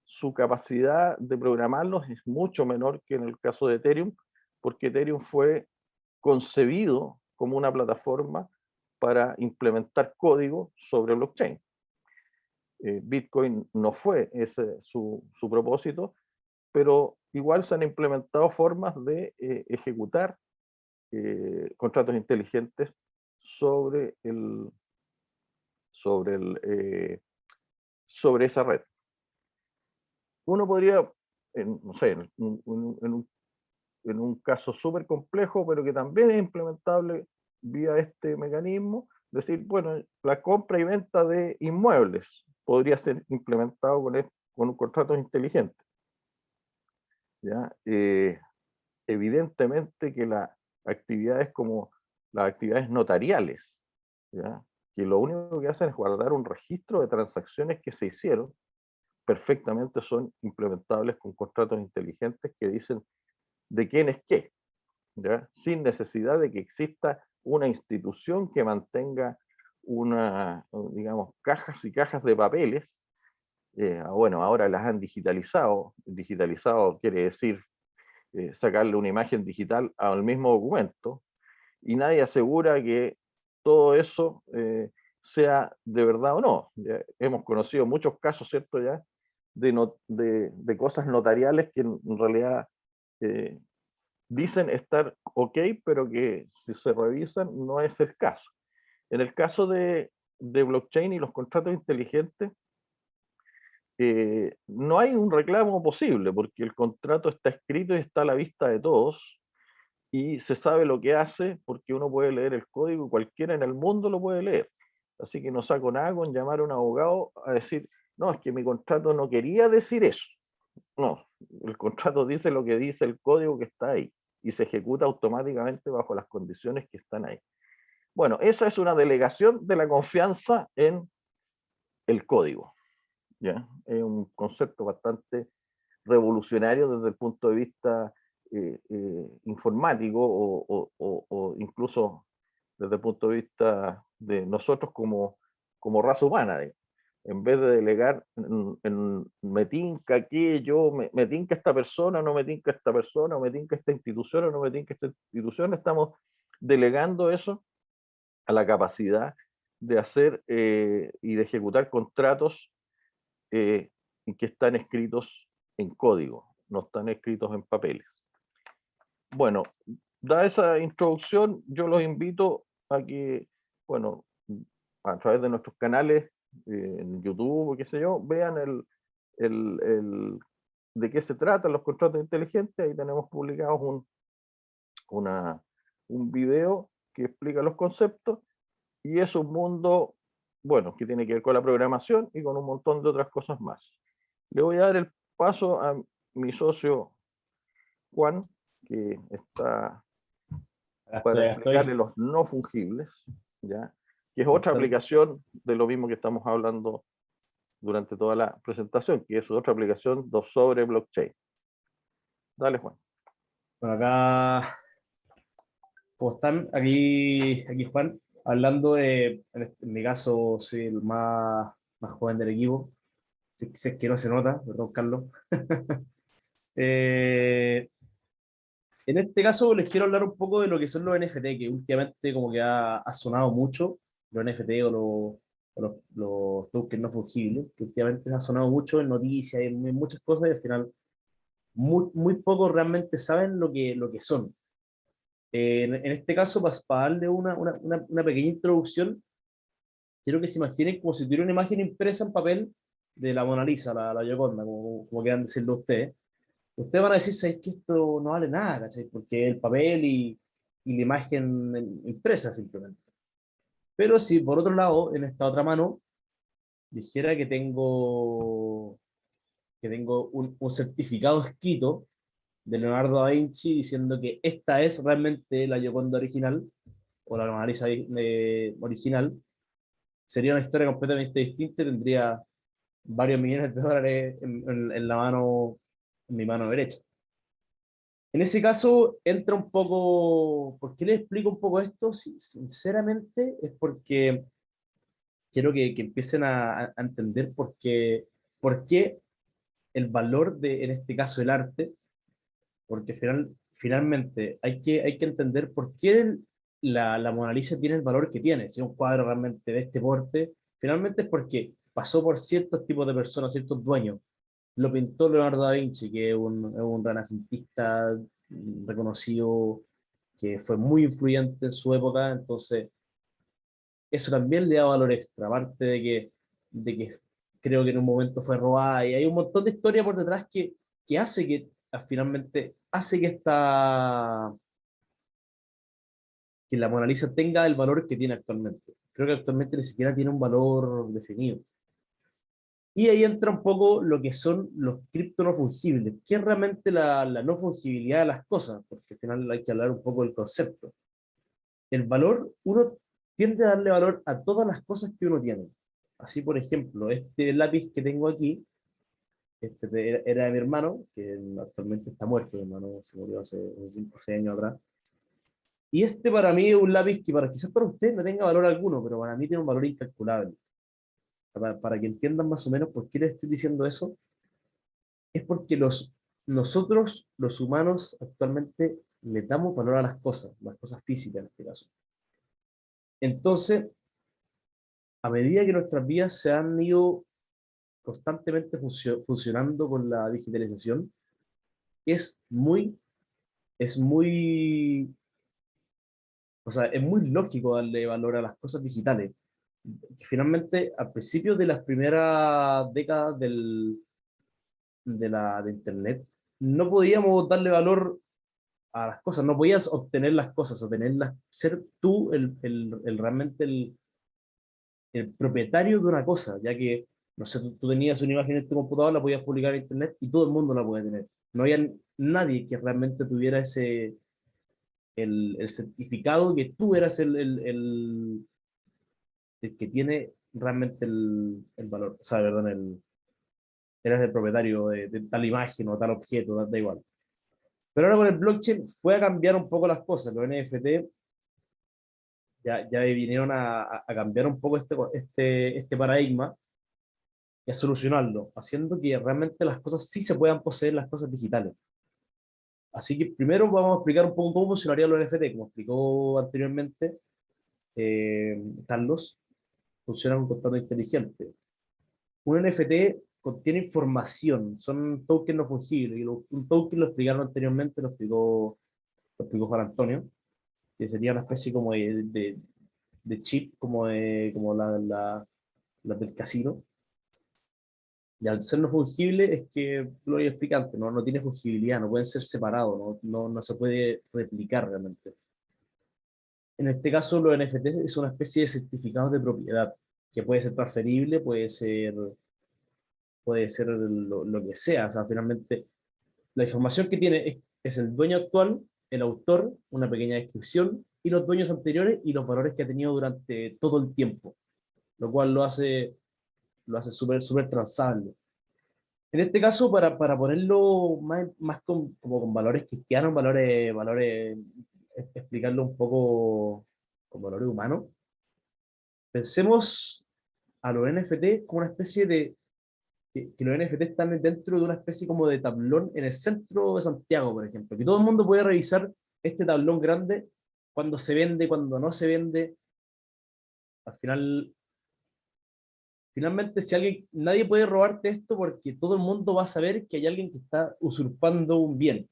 su capacidad de programarlos es mucho menor que en el caso de Ethereum, porque Ethereum fue concebido como una plataforma para implementar código sobre blockchain. Bitcoin no fue ese su propósito, pero igual se han implementado formas de ejecutar contratos inteligentes sobre esa red. Uno podría, no sé, en un caso súper complejo, pero que también es implementable vía este mecanismo, decir, bueno, la compra y venta de inmuebles podría ser implementado con un contrato inteligente. ¿Ya? Evidentemente que las actividades como las actividades notariales, ¿ya? Que lo único que hacen es guardar un registro de transacciones que se hicieron, perfectamente son implementables con contratos inteligentes que dicen de quién es qué, ¿ya? Sin necesidad de que exista una institución que mantenga digamos, cajas y cajas de papeles. Bueno, ahora las han digitalizado. Digitalizado quiere decir sacarle una imagen digital al mismo documento, y nadie asegura que todo eso sea de verdad o no. Ya hemos conocido muchos casos, ¿cierto? Ya de cosas notariales que en realidad dicen estar ok, pero que si se revisan no es el caso. En el caso de blockchain y los contratos inteligentes, no hay un reclamo posible, porque el contrato está escrito y está a la vista de todos, y se sabe lo que hace porque uno puede leer el código y cualquiera en el mundo lo puede leer. Así que no saco nada con llamar a un abogado a decir, no, es que mi contrato no quería decir eso. No, el contrato dice lo que dice el código que está ahí y se ejecuta automáticamente bajo las condiciones que están ahí. Bueno, esa es una delegación de la confianza en el código. ¿Ya? Es un concepto bastante revolucionario desde el punto de vista informático o incluso desde el punto de vista de nosotros como raza humana. En vez de delegar me tinca aquello, me tinca esta persona, no me tinca esta persona, o me tinca esta institución, o no me tinca esta institución, estamos delegando eso a la capacidad de hacer y de ejecutar contratos que están escritos en código, no están escritos en papeles. Bueno, dada esa introducción, yo los invito a que, bueno, a través de nuestros canales en YouTube o qué sé yo, vean de qué se tratan los contratos inteligentes. Ahí tenemos publicados un video que explica los conceptos, y es un mundo, bueno, que tiene que ver con la programación y con un montón de otras cosas más. Le voy a dar el paso a mi socio Juan, que está para explicarle los no fungibles, ¿ya? Que es otra aplicación de lo mismo que estamos hablando durante toda la presentación, que es otra aplicación sobre blockchain. Dale, Juan. Bueno, acá, ¿cómo están? Aquí Juan, hablando en mi caso, soy el más joven del equipo. Si es que no se nota, perdón, Carlos. En este caso les quiero hablar un poco de lo que son los NFT, que últimamente como que ha sonado mucho, los NFT los tokens no fungibles, que últimamente ha sonado mucho en noticias y en muchas cosas, y al final muy pocos realmente saben lo que son. En este caso, para darle una pequeña introducción, quiero que se imaginen como si tuviera una imagen impresa en papel de la Mona Lisa, la Gioconda, como quieran decirlo ustedes. Ustedes van a decir, ¿sabes que esto no vale nada, ¿cachai? Porque el papel y la imagen impresa simplemente. Pero si por otro lado, en esta otra mano, dijera que tengo un certificado escrito de Leonardo da Vinci diciendo que esta es realmente la Gioconda original, o la Mona Lisa original, sería una historia completamente distinta y tendría varios millones de dólares en la mano, en mi mano derecha. En ese caso entra un poco, ¿por qué les explico un poco esto? Sinceramente es porque quiero que empiecen a entender por qué el valor de, en este caso, el arte, porque finalmente hay que entender por qué la Mona Lisa tiene el valor que tiene. Si un cuadro realmente de este porte, finalmente es porque pasó por ciertos tipos de personas, ciertos dueños. Lo pintó Leonardo da Vinci, que es un renacentista reconocido, que fue muy influyente en su época, entonces eso también le da valor extra, aparte de que creo que en un momento fue robada, y hay un montón de historia por detrás que hace que finalmente hace que la Mona Lisa tenga el valor que tiene actualmente. Creo que actualmente ni siquiera tiene un valor definido. Y ahí entra un poco lo que son los cripto no fungibles, que es realmente la no fungibilidad de las cosas, porque al final hay que hablar un poco del concepto. El valor, uno tiende a darle valor a todas las cosas que uno tiene. Así, por ejemplo, este lápiz que tengo aquí, era de mi hermano, que actualmente está muerto. Mi hermano se murió hace 5 o 6 años atrás. Y este para mí es un lápiz que quizás para usted no tenga valor alguno, pero para mí tiene un valor incalculable. Para que entiendan más o menos por qué les estoy diciendo eso, es porque nosotros, los humanos, actualmente le damos valor a las cosas físicas en este caso. Entonces, a medida que nuestras vidas se han ido constantemente funcionando con la digitalización, es muy, o sea, es muy lógico darle valor a las cosas digitales. Finalmente, al principio de las primeras décadas de Internet, no podíamos darle valor a las cosas, no podías obtener las cosas, obtenerlas, ser tú realmente el propietario de una cosa, ya que, no sé, tú tenías una imagen en tu computador, la podías publicar en Internet y todo el mundo la podía tener. No había nadie que realmente tuviera el certificado que tú eras el que tiene realmente el valor, o sea, perdón, eras el propietario de tal imagen o tal objeto, da igual. Pero ahora con el blockchain fue a cambiar un poco las cosas. Los NFT ya vinieron a cambiar un poco este paradigma y a solucionarlo, haciendo que realmente las cosas sí se puedan poseer, las cosas digitales. Así que primero vamos a explicar un poco cómo funcionaría los NFT, como explicó anteriormente Carlos, funciona con contrato inteligente. Un NFT contiene información, son tokens no fungibles, y un token lo explicaron anteriormente, lo explicó Juan Antonio, que sería una especie como de chip, como la del casino. Y al ser no fungible es que, lo voy a explicar antes, no tiene fungibilidad, no pueden ser separados, no se puede replicar realmente. En este caso, los NFTs es una especie de certificados de propiedad, que puede ser transferible, puede ser lo que sea. O sea, finalmente, la información que tiene es el dueño actual, el autor, una pequeña descripción, y los dueños anteriores y los valores que ha tenido durante todo el tiempo, lo cual lo hace súper transable. En este caso, para ponerlo más como con valores cristianos, explicarlo un poco con valores humanos, pensemos a los NFT como una especie que los NFT están dentro de una especie como de tablón en el centro de Santiago, por ejemplo, que todo el mundo puede revisar este tablón grande, cuando se vende, cuando no se vende. Al final, finalmente, nadie puede robarte esto porque todo el mundo va a saber que hay alguien que está usurpando un bien.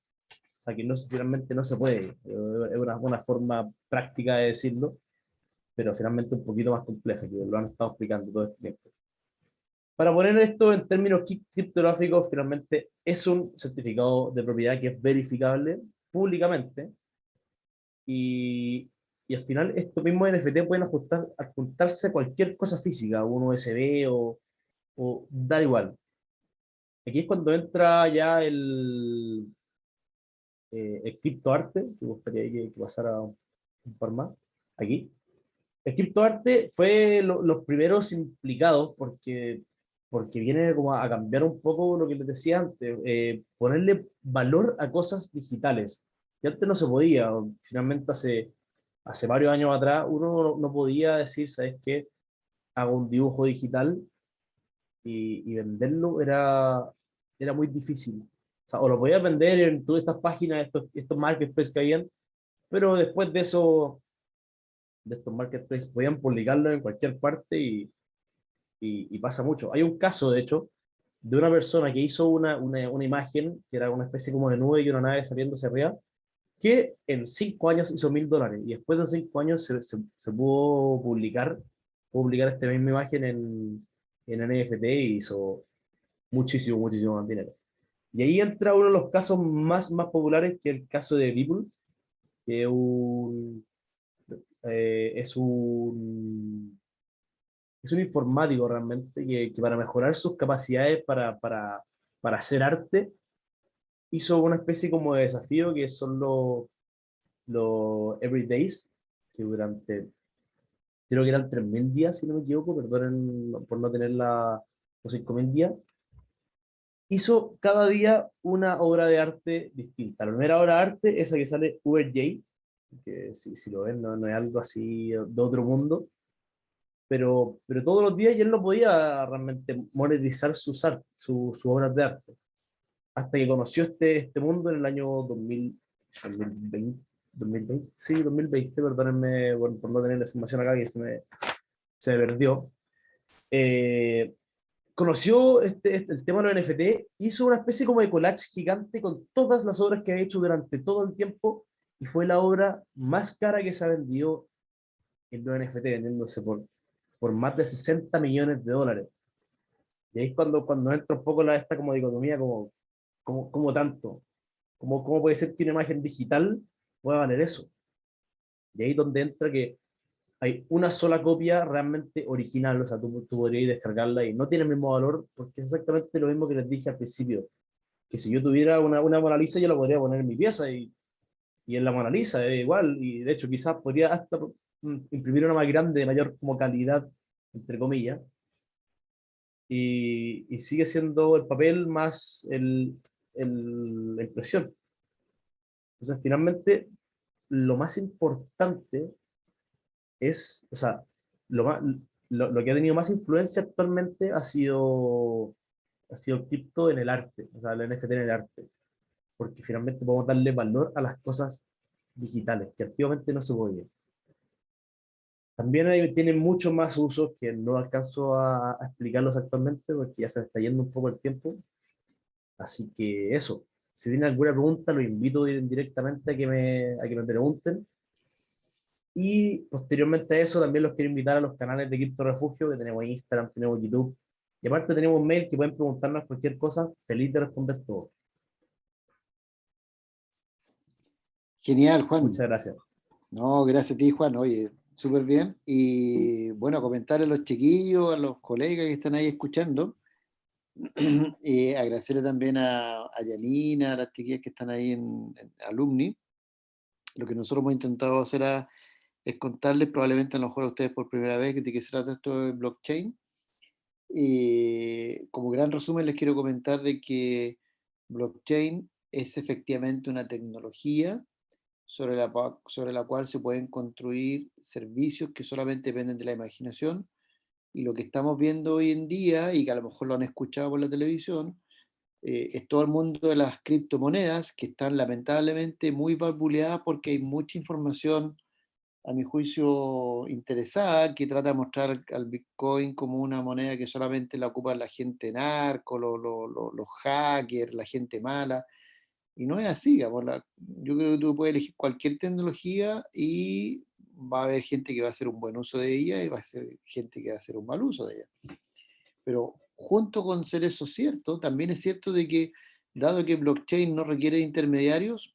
O sea, que finalmente no se puede. Es una forma práctica de decirlo, pero finalmente un poquito más compleja, que lo han estado explicando todo este tiempo. Para poner esto en términos criptográficos, finalmente es un certificado de propiedad que es verificable públicamente, y al final estos mismos NFT pueden adjuntarse a cualquier cosa física, un USB o da igual. Aquí es cuando entra ya el criptoarte, que me gustaría que pasara un par más, aquí. El criptoarte fue los primeros implicados porque viene como a cambiar un poco lo que les decía antes, ponerle valor a cosas digitales. Y antes no se podía, finalmente hace varios años atrás uno no podía decir, ¿sabes qué? Hago un dibujo digital y venderlo era muy difícil. O sea, o lo podías vender en todas estas páginas, estos marketplaces que habían, pero después de eso, de estos marketplaces, podían publicarlo en cualquier parte y pasa mucho. Hay un caso, de hecho, de una persona que hizo una imagen, que era una especie como de nube y una nave saliendo hacia arriba, que en 5 años hizo $1000, y después de 5 años se pudo publicar esta misma imagen en NFT y hizo muchísimo más dinero. Y ahí entra uno de los casos más populares, que es el caso de Beeple, que es un informático realmente que para mejorar sus capacidades para hacer arte, hizo una especie como de desafío que son los Everydays, que creo que eran 3000 días, si no me equivoco, perdonen por no tener los 5000 días. Hizo cada día una obra de arte distinta. La primera obra de arte, esa que sale URJ, que si lo ven no es algo así de otro mundo, pero todos los días y él no podía realmente monetizar sus obras de arte, hasta que conoció este mundo en el año 2020, 2020, sí, 2020, perdónenme por no tener la información acá que se me perdió. Conoció el tema de los NFT, hizo una especie como de collage gigante con todas las obras que ha hecho durante todo el tiempo, y fue la obra más cara que se ha vendido en los NFT, vendiéndose por más de 60 millones de dólares. Y ahí es cuando entra un poco esta como dicotomía, como tanto, cómo puede ser que una imagen digital pueda valer eso. Y ahí es donde entra que hay una sola copia realmente original, o sea, tú podrías descargarla y no tiene el mismo valor, porque es exactamente lo mismo que les dije al principio, que si yo tuviera una Mona Lisa, yo la podría poner en mi pieza y en la Mona Lisa, igual, y de hecho quizás podría hasta imprimir una más grande, de mayor como calidad, entre comillas, y sigue siendo el papel más la impresión. Entonces, finalmente, lo más importante o sea, lo, más, lo que ha tenido más influencia actualmente ha sido cripto en el arte, o sea, el NFT en el arte, porque finalmente podemos darle valor a las cosas digitales, que activamente no se podía. También tienen muchos más usos que no alcanzo a explicarlos actualmente, porque ya se me está yendo un poco el tiempo. Así que eso, si tienen alguna pregunta, los invito directamente a que me pregunten. Y posteriormente a eso, también los quiero invitar a los canales de Cripto Refugio, que tenemos Instagram, tenemos YouTube. Y aparte tenemos un mail que pueden preguntarnos cualquier cosa, feliz de responder todo. Genial, Juan. Muchas gracias. No, gracias a ti, Juan. Oye, súper bien. Y bueno, comentarle a los chiquillos, a los colegas que están ahí escuchando. Y agradecerle también a Yanina, a las chiquillas que están ahí en Alumni. Lo que nosotros hemos intentado hacer es contarles, probablemente a lo mejor a ustedes por primera vez, de qué se trata esto de blockchain. Y como gran resumen les quiero comentar de que blockchain es efectivamente una tecnología sobre la cual se pueden construir servicios que solamente dependen de la imaginación. Y lo que estamos viendo hoy en día, y que a lo mejor lo han escuchado por la televisión, es todo el mundo de las criptomonedas, que están lamentablemente muy barbuleadas porque hay mucha información, a mi juicio, interesada, que trata de mostrar al Bitcoin como una moneda que solamente la ocupa la gente narco, los hackers, la gente mala. Y no es así, digamos, yo creo que tú puedes elegir cualquier tecnología y va a haber gente que va a hacer un buen uso de ella y va a ser gente que va a hacer un mal uso de ella. Pero junto con ser eso cierto, también es cierto de que, dado que blockchain no requiere de intermediarios,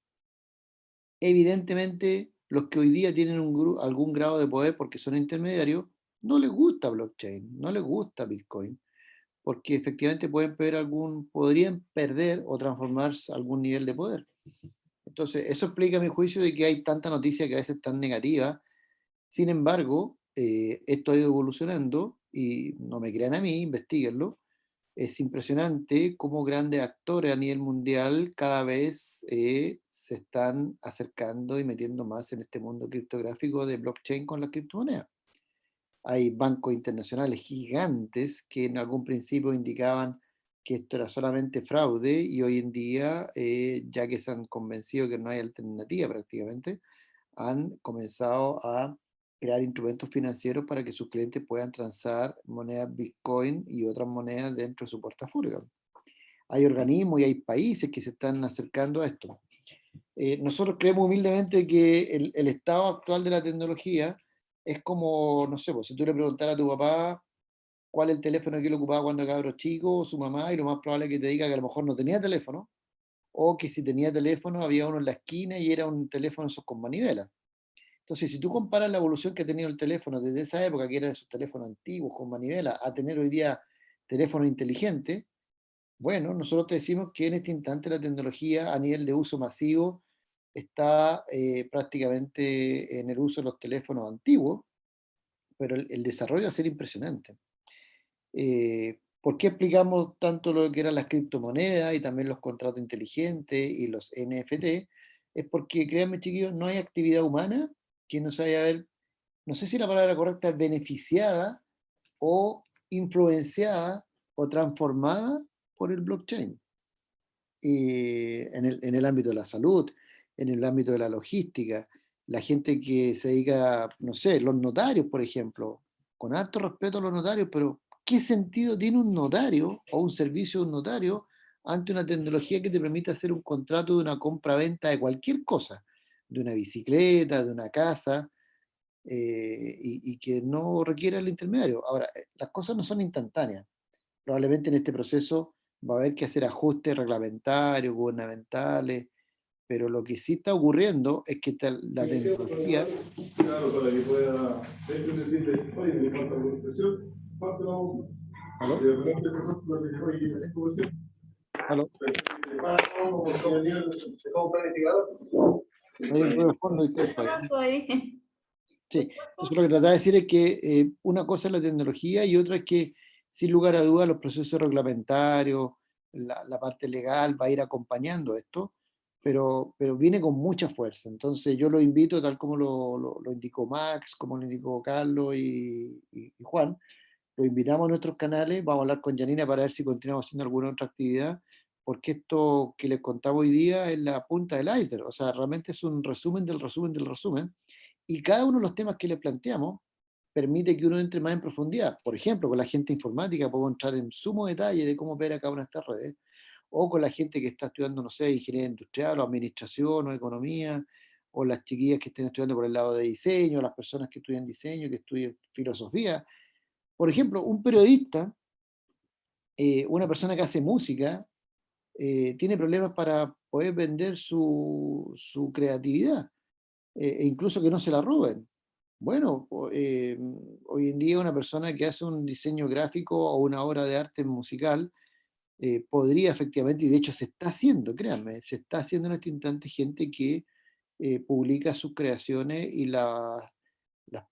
evidentemente los que hoy día tienen algún grado de poder porque son intermediarios, no les gusta blockchain, no les gusta Bitcoin, porque efectivamente podrían perder o transformarse algún nivel de poder. Entonces, eso explica a mi juicio de que hay tanta noticia que a veces tan negativa. Sin embargo, esto ha ido evolucionando y no me crean a mí, investiguenlo. Es impresionante cómo grandes actores a nivel mundial cada vez se están acercando y metiendo más en este mundo criptográfico de blockchain con la criptomoneda. Hay bancos internacionales gigantes que en algún principio indicaban que esto era solamente fraude y hoy en día, ya que se han convencido que no hay alternativa prácticamente, han comenzado a crear instrumentos financieros para que sus clientes puedan transar monedas Bitcoin y otras monedas dentro de su portafolio. Hay organismos y hay países que se están acercando a esto. Nosotros creemos humildemente que el estado actual de la tecnología es como, no sé, pues, si tú le preguntaras a tu papá cuál es el teléfono que él ocupaba cuando cabro chico, o su mamá, y lo más probable es que te diga que a lo mejor no tenía teléfono, o que si tenía teléfono había uno en la esquina y era un teléfono esos con manivela. Entonces, si tú comparas la evolución que ha tenido el teléfono desde esa época, que eran esos teléfonos antiguos con manivela, a tener hoy día teléfonos inteligentes, bueno, nosotros te decimos que en este instante la tecnología a nivel de uso masivo está prácticamente en el uso de los teléfonos antiguos, pero el desarrollo va a ser impresionante. ¿Por qué explicamos tanto lo que eran las criptomonedas y también los contratos inteligentes y los NFT? es porque, créanme chiquillos, no hay actividad humana que no se vaya a ver, no sé si la palabra correcta es beneficiada o influenciada o transformada por el blockchain. En el ámbito de la salud, en el ámbito de la logística, la gente que se dedica, no sé, los notarios, por ejemplo, con harto respeto a los notarios, pero ¿qué sentido tiene un notario o un servicio de un notario ante una tecnología que te permite hacer un contrato de una compra-venta de cualquier cosa, de una bicicleta, de una casa, y que no requiera el intermediario? Ahora, las cosas no son instantáneas. Probablemente en este proceso va a haber que hacer ajustes reglamentarios, gubernamentales, pero lo que sí está ocurriendo es que la tecnología... Claro, para que pueda decirle, oye, me falta la expresión, falta la boca. ¿Aló? De repente, oye, ¿es comercial? ¿Aló? ¿Cómo planificador? Hay un ruido de fondo, ¿Qué disculpa. pasó ahí? Sí, entonces lo que trataba de decir es que una cosa es la tecnología y otra es que, sin lugar a dudas, los procesos reglamentarios, la parte legal va a ir acompañando esto, pero viene con mucha fuerza. Entonces yo lo invito, tal como lo indicó Max, como lo indicó Carlos y Juan, lo invitamos a nuestros canales, vamos a hablar con Janina para ver si continuamos haciendo alguna otra actividad, porque esto que les contaba hoy día es la punta del iceberg, o sea, realmente es un resumen del resumen del resumen, y cada uno de los temas que les planteamos permite que uno entre más en profundidad. Por ejemplo, con la gente informática puedo entrar en sumo detalle de cómo opera cada una de estas redes, o con la gente que está estudiando, no sé, ingeniería industrial o administración o economía, o las chiquillas que estén estudiando por el lado de diseño, las personas que estudian diseño, que estudian filosofía. Por ejemplo, un periodista, una persona que hace música, tiene problemas para poder vender su creatividad, e incluso que no se la roben. Bueno, hoy en día una persona que hace un diseño gráfico o una obra de arte musical podría efectivamente, y de hecho se está haciendo, créanme, se está haciendo en este instante gente que publica sus creaciones y las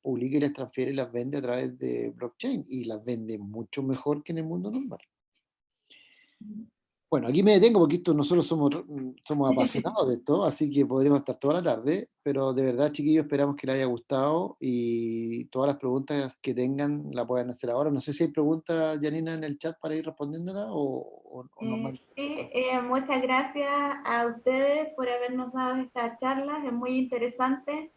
publica y las transfiere y las vende a través de blockchain y las vende mucho mejor que en el mundo normal. Bueno, aquí me detengo porque nosotros somos apasionados de esto, así que podríamos estar toda la tarde, pero de verdad, chiquillos, esperamos que les haya gustado y todas las preguntas que tengan la pueden hacer ahora. No sé si hay preguntas, Janina, en el chat para ir respondiéndolas o nos mandan. Sí, muchas gracias a ustedes por habernos dado esta charla, es muy interesante.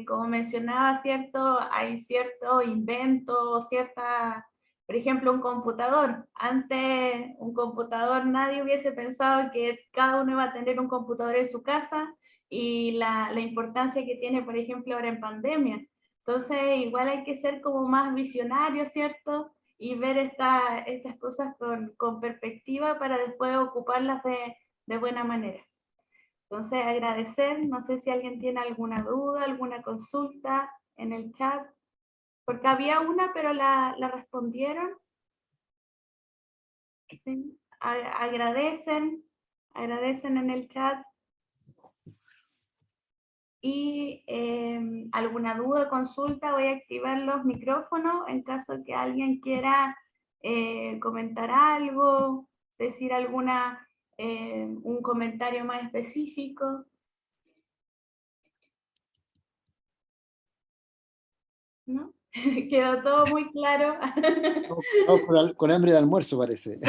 Como mencionaba, ¿cierto? Hay cierto invento, cierta, por ejemplo, un computador. Antes, un computador, nadie hubiese pensado que cada uno iba a tener un computador en su casa y la importancia que tiene, por ejemplo, ahora en pandemia. Entonces, igual hay que ser como más visionario, ¿cierto? Y ver estas cosas con perspectiva para después ocuparlas de buena manera. Entonces, agradecer, no sé si alguien tiene alguna duda, alguna consulta en el chat, porque había una, pero la respondieron. ¿Sí? Agradecen en el chat. Y alguna duda, consulta, voy a activar los micrófonos en caso que alguien quiera comentar algo, decir un comentario más específico. ¿No? Quedó todo muy claro. Estamos con hambre de almuerzo, parece.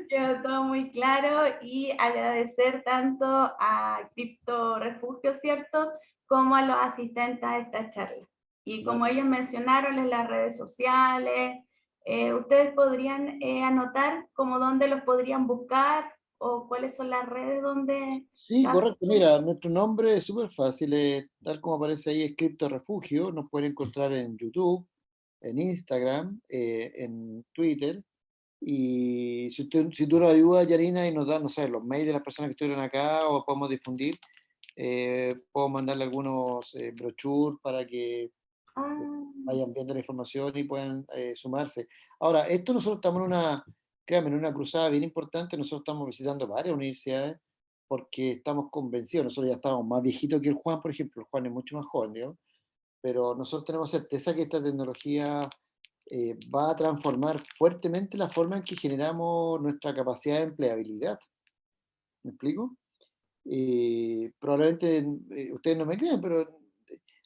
Quedó todo muy claro y agradecer tanto a Cripto Refugio, ¿cierto? Como a los asistentes a esta charla. Y como ellos mencionaron en las redes sociales, ustedes podrían anotar como dónde los podrían buscar o cuáles son las redes donde... Sí, correcto. Mira, nuestro nombre es súper fácil, tal como aparece ahí, es Cripto Refugio. Nos pueden encontrar en YouTube, en Instagram, en Twitter. Y si tú nos ayudas, Yarina, y nos das, no sé, los mails de las personas que estuvieron acá o podemos difundir, puedo mandarle algunos brochures para que vayan viendo la información y puedan sumarse. Ahora, esto nosotros estamos créanme, en una cruzada bien importante. Nosotros estamos visitando varias universidades porque estamos convencidos. Nosotros ya estamos más viejitos que el Juan, por ejemplo. El Juan es mucho más joven, ¿no? Pero nosotros tenemos certeza que esta tecnología va a transformar fuertemente la forma en que generamos nuestra capacidad de empleabilidad. ¿Me explico? Probablemente ustedes no me crean, pero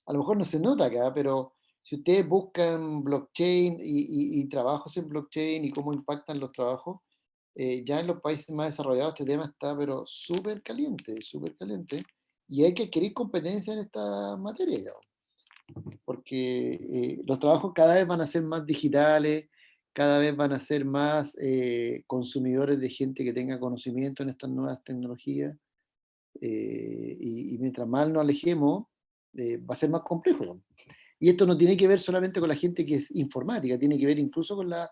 a lo mejor no se nota acá, pero si ustedes buscan blockchain y trabajos en blockchain y cómo impactan los trabajos, ya en los países más desarrollados este tema está pero súper caliente, y hay que adquirir competencia en esta materia, digamos, porque los trabajos cada vez van a ser más digitales, cada vez van a ser más consumidores de gente que tenga conocimiento en estas nuevas tecnologías, y mientras más nos alejemos, va a ser más complejo, digamos. Y esto no tiene que ver solamente con la gente que es informática, tiene que ver incluso con las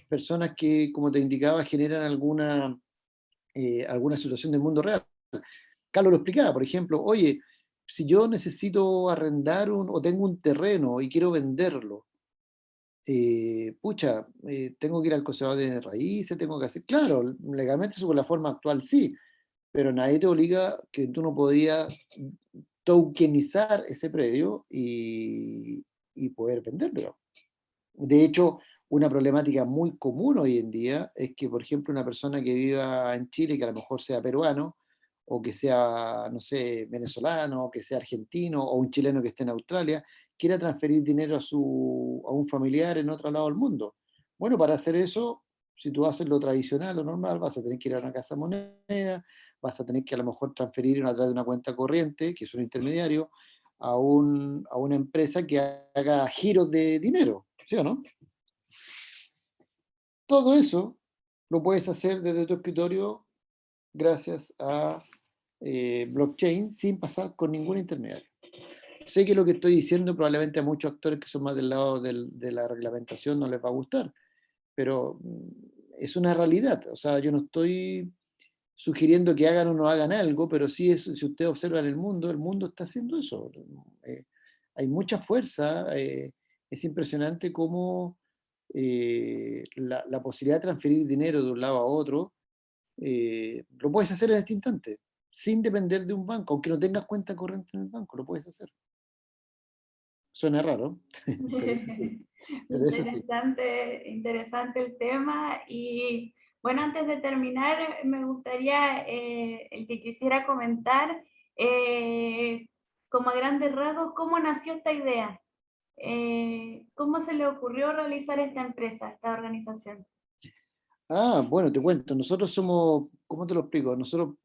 personas que, como te indicaba, generan alguna situación del mundo real. Carlos lo explicaba, por ejemplo, oye, si yo necesito arrendar o tengo un terreno y quiero venderlo, tengo que ir al conservador de raíces, tengo que hacer, claro, legalmente eso con la forma actual sí, pero nadie te obliga que tú no podrías tokenizar ese predio y poder venderlo. De hecho, una problemática muy común hoy en día es que, por ejemplo, una persona que viva en Chile, que a lo mejor sea peruano, o que sea, no sé, venezolano, o que sea argentino, o un chileno que esté en Australia, quiera transferir dinero a un familiar en otro lado del mundo. Bueno, para hacer eso, si tú haces lo tradicional, lo normal, vas a tener que ir a una casa moneda, vas a tener que a lo mejor transferir a través de una cuenta corriente, que es un intermediario, a una empresa que haga giros de dinero, ¿sí o no? Todo eso lo puedes hacer desde tu escritorio gracias a blockchain sin pasar con ningún intermediario. Sé que lo que estoy diciendo probablemente a muchos actores que son más del lado de la reglamentación no les va a gustar, pero es una realidad. O sea, yo no estoy sugiriendo que hagan o no hagan algo, pero sí si ustedes observan el mundo está haciendo eso. Hay mucha fuerza, es impresionante cómo la posibilidad de transferir dinero de un lado a otro, lo puedes hacer en este instante, sin depender de un banco, aunque no tengas cuenta corriente en el banco, lo puedes hacer. Suena raro, pero es así. Pero es así. Interesante, interesante el tema. Y bueno, antes de terminar, me gustaría el que quisiera comentar, como a grandes rasgos, cómo nació esta idea. ¿Cómo se le ocurrió realizar esta empresa, esta organización? Bueno, te cuento, nosotros somos, ¿cómo te lo explico? Nosotros,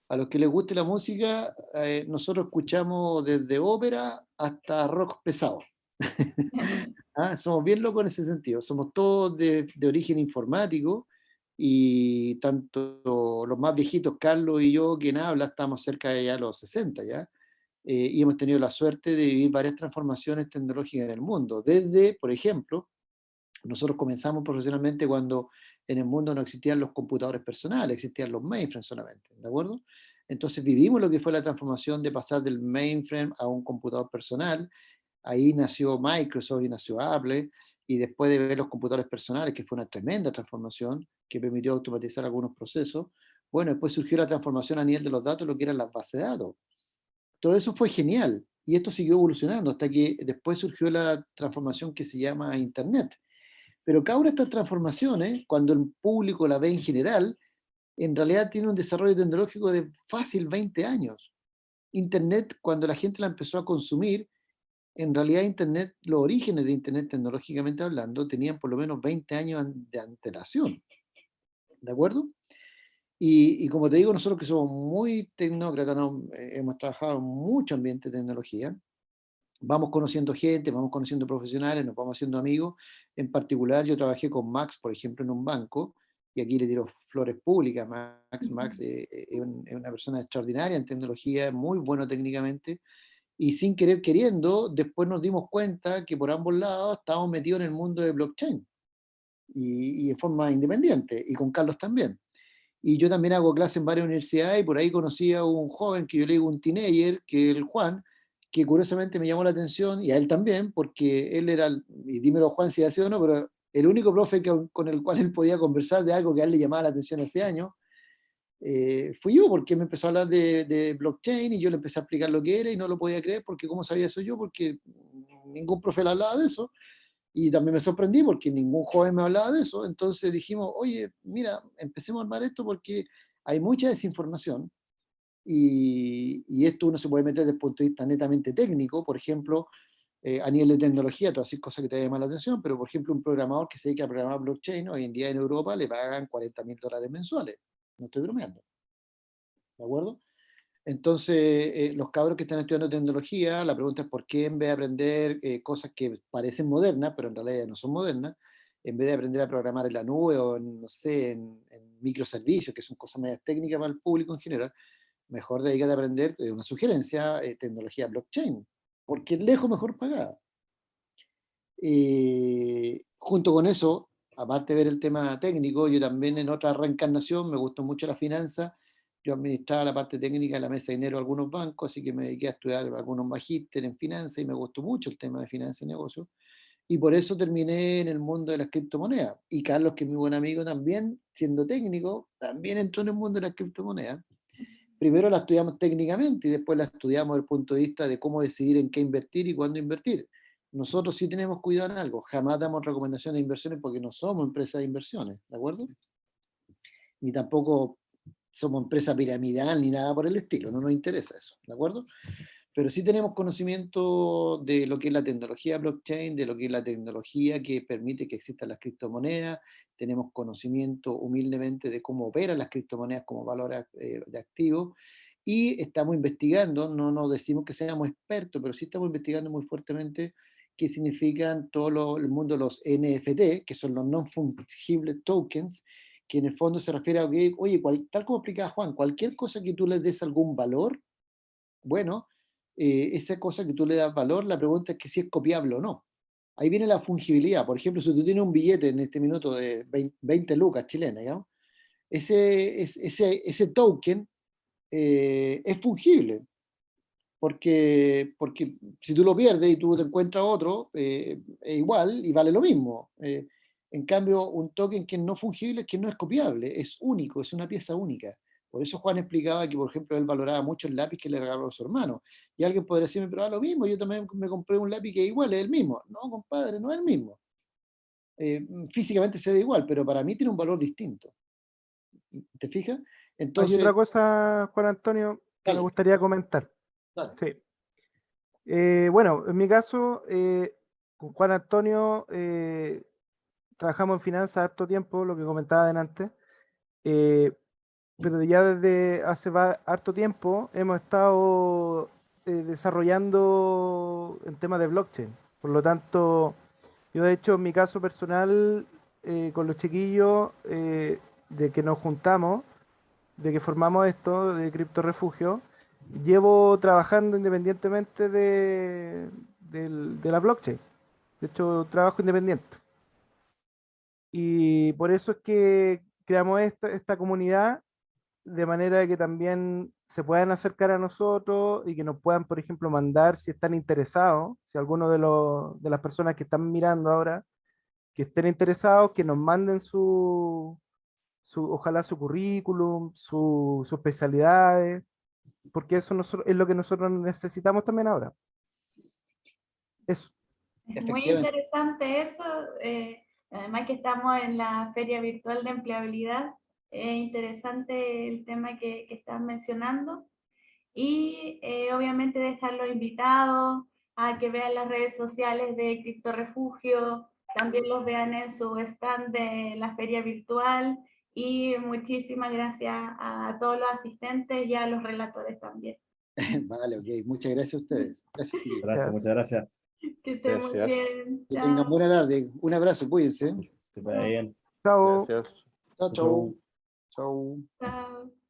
a los que les guste la música, nosotros escuchamos desde ópera hasta rock pesado. Somos bien locos en ese sentido, somos todos de origen informático, y tanto los más viejitos, Carlos y yo, quien habla, estamos cerca de ya los 60 ya, y hemos tenido la suerte de vivir varias transformaciones tecnológicas en el mundo, desde, por ejemplo, nosotros comenzamos profesionalmente cuando en el mundo no existían los computadores personales, existían los mainframes solamente, ¿de acuerdo? Entonces vivimos lo que fue la transformación de pasar del mainframe a un computador personal. Ahí nació Microsoft y nació Apple, y después de ver los computadores personales, que fue una tremenda transformación que permitió automatizar algunos procesos, bueno, después surgió la transformación a nivel de los datos, lo que eran las bases de datos. Todo eso fue genial, y esto siguió evolucionando hasta que después surgió la transformación que se llama Internet. Pero cada una de estas transformaciones, cuando el público la ve en general, en realidad tiene un desarrollo tecnológico de fácil 20 años. Internet, cuando la gente la empezó a consumir, en realidad Internet, los orígenes de Internet tecnológicamente hablando, tenían por lo menos 20 años de antelación. ¿De acuerdo? Y como te digo, nosotros que somos muy tecnócratas, hemos trabajado en mucho ambiente de tecnología, vamos conociendo gente, vamos conociendo profesionales, nos vamos haciendo amigos. En particular, yo trabajé con Max, por ejemplo, en un banco, y aquí le tiro flores públicas. Max es una persona extraordinaria en tecnología, muy bueno técnicamente, y sin querer queriendo, después nos dimos cuenta que por ambos lados estábamos metidos en el mundo de blockchain, y en forma independiente, y con Carlos también. Y yo también hago clase en varias universidades, y por ahí conocí a un joven que yo le digo un teenager, que es el Juan, que curiosamente me llamó la atención, y a él también, porque él era, y dímelo Juan si ha sido o no, pero el único profe con el cual él podía conversar de algo que a él le llamaba la atención ese año, fui yo, porque me empezó a hablar de blockchain, y yo le empecé a explicar lo que era, y no lo podía creer, porque ¿cómo sabía eso yo? Porque ningún profe le hablaba de eso. Y también me sorprendí porque ningún joven me hablaba de eso. Entonces dijimos, oye, mira, empecemos a armar esto porque hay mucha desinformación. y esto uno se puede meter desde el punto de vista netamente técnico, por ejemplo, a nivel de tecnología, todas esas cosas que te llaman la atención, pero por ejemplo un programador que se dedica a programar blockchain, hoy en día en Europa le pagan $40.000 mensuales, no estoy bromeando, ¿de acuerdo? Entonces, los cabros que están estudiando tecnología, la pregunta es por qué en vez de aprender cosas que parecen modernas, pero en realidad no son modernas, en vez de aprender a programar en la nube o en, no sé, en microservicios, que son cosas medias técnicas para el público en general, mejor dedícate a aprender, una sugerencia, tecnología blockchain, porque es lejos mejor pagada. Junto con eso, aparte de ver el tema técnico, yo también en otra reencarnación me gustó mucho la finanza. Yo administraba la parte técnica de la mesa de dinero de algunos bancos, así que me dediqué a estudiar algunos magíster en finanzas y me gustó mucho el tema de finanzas y negocios. Y por eso terminé en el mundo de las criptomonedas. Y Carlos, que es mi buen amigo también, siendo técnico, también entró en el mundo de las criptomonedas. Primero la estudiamos técnicamente y después la estudiamos desde el punto de vista de cómo decidir en qué invertir y cuándo invertir. Nosotros sí tenemos cuidado en algo, jamás damos recomendaciones de inversiones porque no somos empresas de inversiones, ¿de acuerdo? Ni tampoco somos empresa piramidal ni nada por el estilo, no nos interesa eso, ¿de acuerdo? Pero sí tenemos conocimiento de lo que es la tecnología blockchain, de lo que es la tecnología que permite que existan las criptomonedas, tenemos conocimiento humildemente de cómo operan las criptomonedas como valor de activo, y estamos investigando, no nos decimos que seamos expertos, pero sí estamos investigando muy fuertemente qué significan todo el mundo de los NFT, que son los non-fungible tokens, que en el fondo se refiere a que, oye, tal como explicaba Juan, cualquier cosa que tú le des algún valor, bueno, esa cosa que tú le das valor, la pregunta es que si es copiable o no. Ahí viene la fungibilidad. Por ejemplo, si tú tienes un billete en este minuto de 20 lucas chilenas, digamos, ese token es fungible, porque si tú lo pierdes y tú te encuentras otro, es igual y vale lo mismo. En cambio, un token que no es fungible es que no es copiable, es único, es una pieza única. Por eso Juan explicaba que, por ejemplo, él valoraba mucho el lápiz que le regaló a su hermano. Y alguien podría decirme, pero lo mismo, yo también me compré un lápiz que es igual, es el mismo. No, compadre, no es el mismo. Físicamente se ve igual, pero para mí tiene un valor distinto. ¿Te fijas? Hay Entonces, otra cosa, Juan Antonio, que me dale, gustaría comentar. dale. Sí. Bueno, en mi caso, con Juan Antonio trabajamos en finanzas harto tiempo, lo que comentaba antes, pero ya desde hace harto tiempo hemos estado desarrollando en temas de blockchain. Por lo tanto, yo de hecho en mi caso personal, con los chiquillos, de que nos juntamos, de que formamos esto de Cripto Refugio, llevo trabajando independientemente de la blockchain. De hecho, trabajo independiente. Y por eso es que creamos esta comunidad de manera de que también se puedan acercar a nosotros y que nos puedan, por ejemplo, mandar si están interesados, si alguno de las personas que están mirando ahora, que estén interesados, que nos manden ojalá su currículum, sus especialidades, porque eso es lo que nosotros necesitamos también ahora. Eso. Es muy interesante eso, además que estamos en la Feria Virtual de Empleabilidad, es interesante el tema que estás mencionando, y obviamente dejarlos invitados a que vean las redes sociales de Cripto Refugio, también los vean en su stand de la Feria Virtual, y muchísimas gracias a todos los asistentes y a los relatores también. Vale, ok. Muchas gracias a ustedes. Gracias, chiquillos. Gracias, muchas gracias. Que estén muy Gracias. bien. Que tengan buena tarde. Un abrazo, cuídense. Que vaya bien. Chao. Gracias. Chao, chao. Chao. Chao.